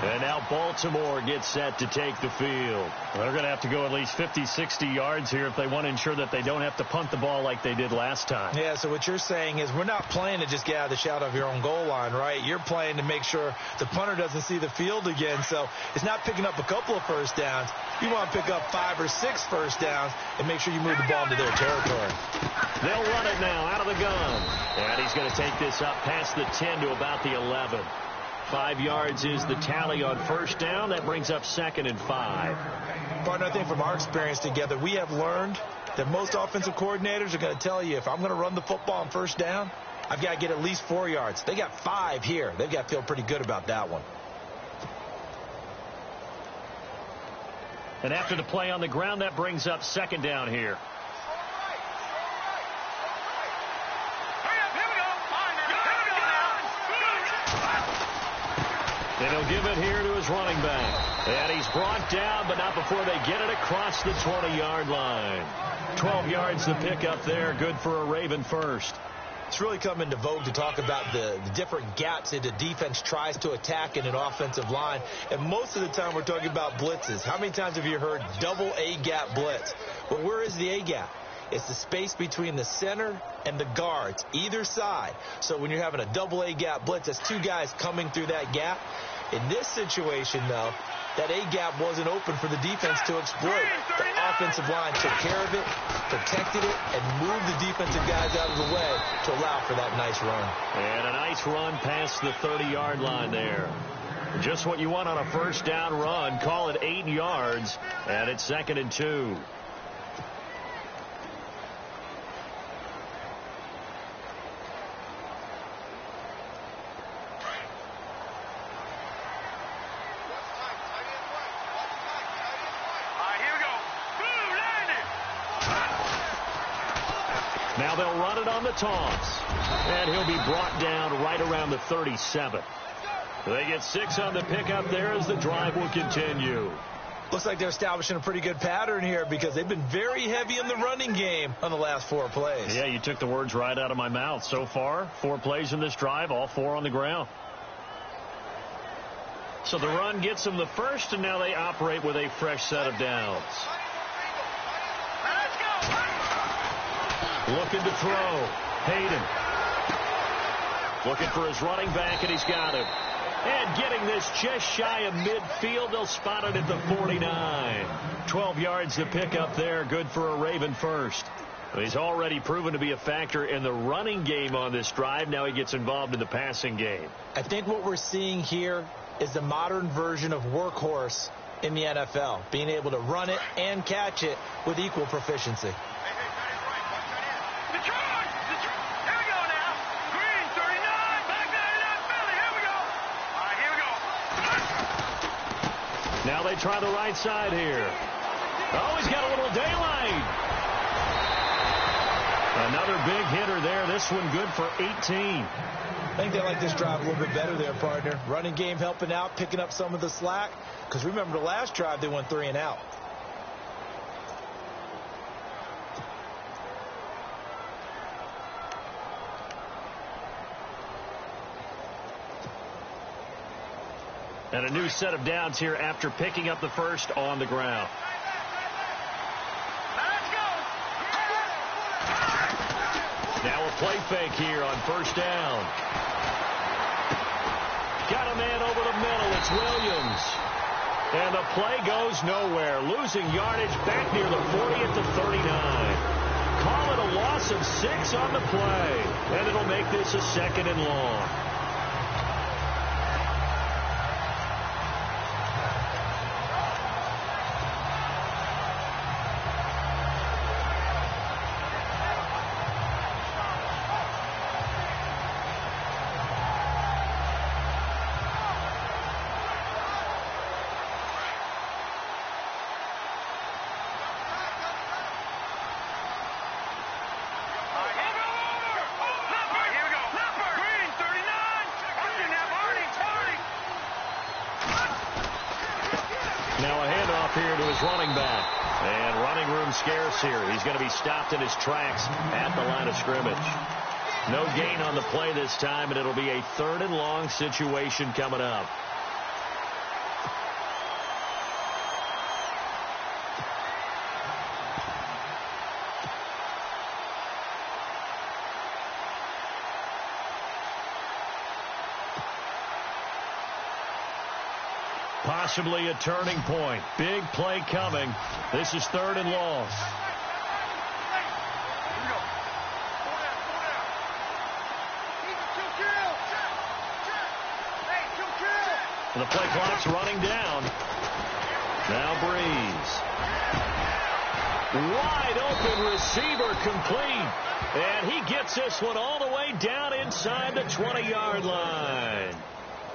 And now Baltimore gets set to take the field. They're going to have to go at least 50, 60 yards here if they want to ensure that they don't have to punt the ball like they did last time. Yeah, so what you're saying is we're not playing to just get out of the shadow of your own goal line, right? You're playing to make sure the punter doesn't see the field again. So it's not picking up a couple of first downs. You want to pick up 5 or 6 first downs and make sure you move the ball into their territory. They'll run it now out of the gun. And he's going to take this up past the 10 to about the 11. 5 yards is the tally on first down. That brings up 2nd and 5. Partner, I think from our experience together, we have learned that most offensive coordinators are going to tell you, if I'm going to run the football on first down, I've got to get at least 4 yards. They got 5 here. They've got to feel pretty good about that one. And after the play on the ground, that brings up 2nd down here. And he'll give it here to his running back. And he's brought down, but not before they get it across the 20-yard line. 12 yards to pick up there. Good for a Raven first. It's really come into vogue to talk about the different gaps that the defense tries to attack in an offensive line. And most of the time we're talking about blitzes. How many times have you heard double A-gap blitz? Well, where is the A-gap? It's the space between the center and the guards, either side. So when you're having a double A-gap blitz, that's 2 guys coming through that gap. In this situation, though, that A-gap wasn't open for the defense to exploit. The offensive line took care of it, protected it, and moved the defensive guys out of the way to allow for that nice run. And a nice run past the 30-yard line there. Just what you want on a first down run. Call it 8 yards, and it's 2nd and 2. Now they'll run it on the toss. And he'll be brought down right around the 37. They get 6 on the pickup there as the drive will continue. Looks like they're establishing a pretty good pattern here because they've been very heavy in the running game on the last 4 plays. Yeah, you took the words right out of my mouth. So far, 4 plays in this drive, all 4 on the ground. So the run gets them the first, and now they operate with a fresh set of downs. Looking to throw. Hayden. Looking for his running back, and he's got him. And getting this just shy of midfield. They'll spot it at the 49. 12 yards to pick up there. Good for a Raven first. He's already proven to be a factor in the running game on this drive. Now he gets involved in the passing game. I think what we're seeing here is the modern version of workhorse in the NFL. Being able to run it and catch it with equal proficiency. Now they try the right side here. Oh, he's got a little daylight. Another big hitter there. This one good for 18. I think they like this drive a little bit better there, partner. Running game helping out, picking up some of the slack. Because remember the last drive, they went 3 and out. And a new set of downs here after picking up the first on the ground. Now a play fake here on first down. Got a man over the middle. It's Williams. And the play goes nowhere. Losing yardage back near the 40 at the 39. Call it a loss of 6 on the play. And it'll make this a 2nd and long. Now a handoff here to his running back. And running room scarce here. He's going to be stopped in his tracks at the line of scrimmage. No gain on the play this time, and it'll be a 3rd and long situation coming up. Possibly a turning point. Big play coming. This is 3rd and long. And the play clock's running down. Now Breeze. Wide open receiver complete. And he gets this one all the way down inside the 20-yard line.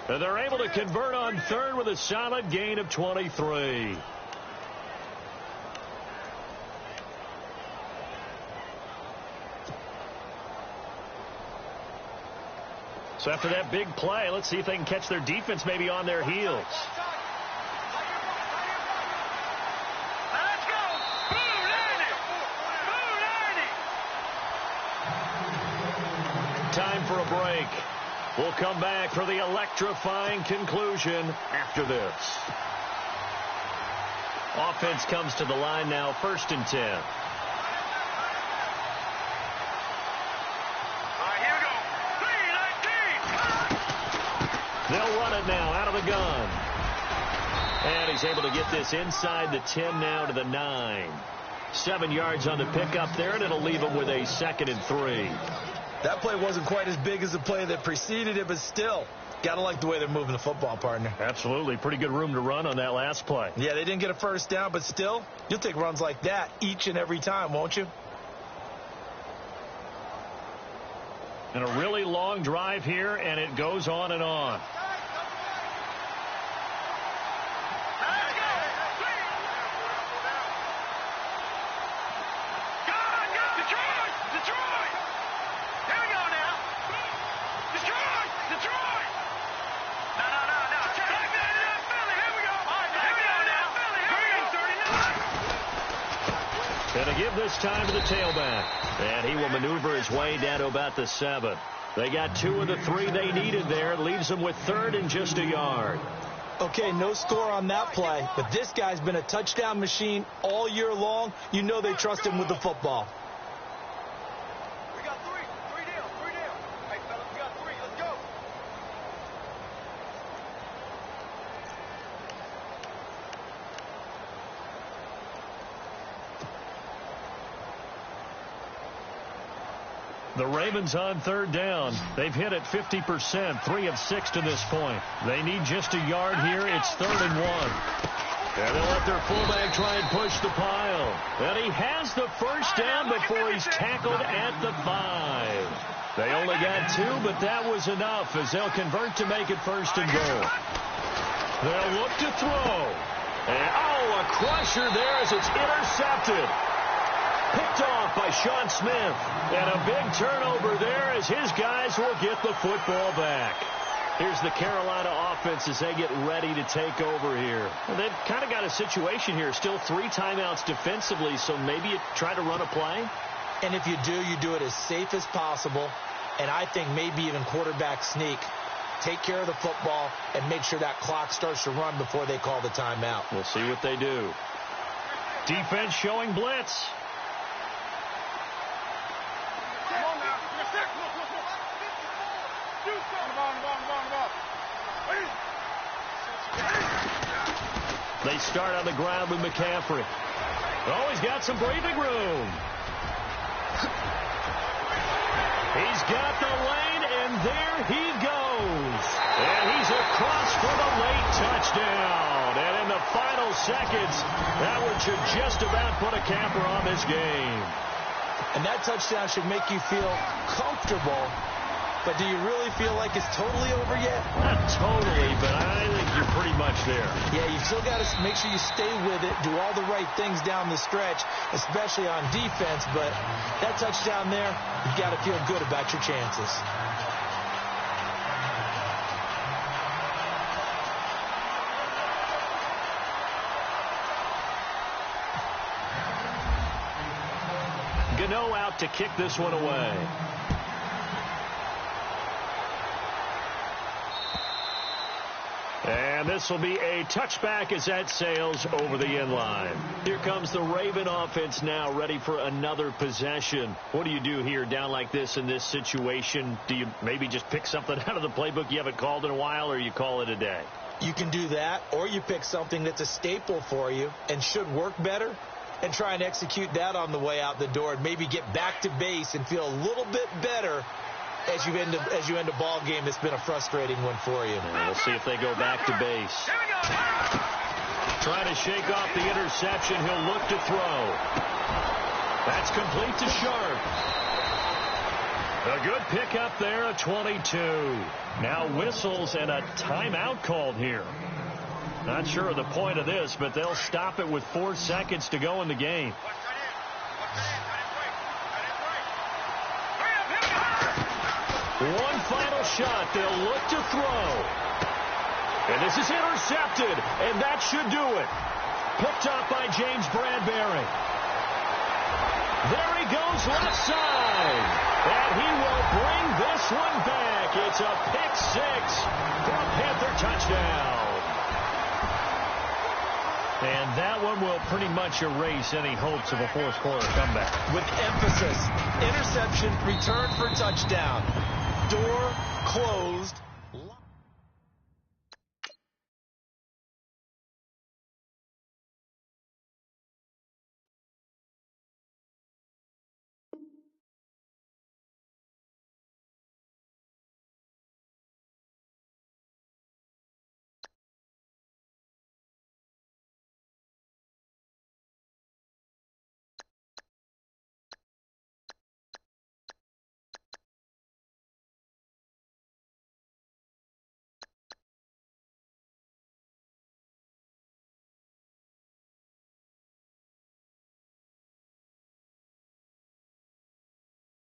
And they're able to convert on third with a solid gain of 23. So after that big play, let's see if they can catch their defense maybe on their heels. Let's go. Time for a break. We'll come back for the electrifying conclusion after this. Offense comes to the line now, 1st and 10. They'll run it now out of the gun. And he's able to get this inside the 10 now to the 9. 7 yards on the pickup there, and it'll leave him with a 2nd and 3. That play wasn't quite as big as the play that preceded it, but still, got to like the way they're moving the football, partner. Absolutely. Pretty good room to run on that last play. Yeah, they didn't get a first down, but still, you'll take runs like that each and every time, won't you? And a really long drive here, and it goes on and on. Going to give this time to the tailback. And he will maneuver his way down to about the 7. They got 2 of the 3 they needed there. Leaves them with 3rd and just a yard. Okay, no score on that play, but this guy's been a touchdown machine all year long. You know they trust him with the football. We got 3. 3 deal. 3 deal. Hey, fellas, we got 3. Let's go. The Ravens on 3rd down. They've hit it 50%, 3 of 6 to this point. They need just a yard here. It's 3rd and 1. And they'll let their fullback try and push the pile. And he has the first down before he's tackled at the 5. They only got 2, but that was enough as they'll convert to make it 1st and goal. They'll look to throw. And, a crusher there as it's intercepted. Picked off by Sean Smith. And a big turnover there as his guys will get the football back. Here's the Carolina offense as they get ready to take over here. Well, they've kind of got a situation here. Still 3 timeouts defensively, so maybe you try to run a play. And if you do it as safe as possible. And I think maybe even quarterback sneak. Take care of the football and make sure that clock starts to run before they call the timeout. We'll see what they do. Defense showing blitz. Come on now. You're sick. Look. On the ball. They start on the ground with McCaffrey. Oh, he's got some breathing room. He's got the lane, and there he goes. And he's across for the late touchdown. And in the final seconds, that one should just about put a capper on this game. And that touchdown should make you feel comfortable. But do you really feel like it's totally over yet? Not totally, but I think you're pretty much there. Yeah, you've still got to make sure you stay with it, do all the right things down the stretch, especially on defense. But that touchdown there, you've got to feel good about your chances. Gano out to kick this one away. And this will be a touchback as that sails over the end line. Here comes the Raven offense now, ready for another possession. What do you do here down like this in this situation? Do you maybe just pick something out of the playbook you haven't called in a while, or you call it a day? You can do that, or you pick something that's a staple for you and should work better and try and execute that on the way out the door and maybe get back to base and feel a little bit better as you end a ball game that's been a frustrating one for you. And we'll see if they go back to base. Trying to shake off the interception. He'll look to throw. That's complete to Sharp. A good pickup there, a 22. Now whistles and a timeout called here. Not sure of the point of this, but they'll stop it with 4 seconds to go in the game. One final shot. They'll look to throw. And this is intercepted, and that should do it. Picked up by James Bradbury. There he goes left side. And he will bring this one back. It's a pick 6 for a Panther touchdown. And that one will pretty much erase any hopes of a fourth quarter comeback. With emphasis, interception, return for touchdown. Door closed.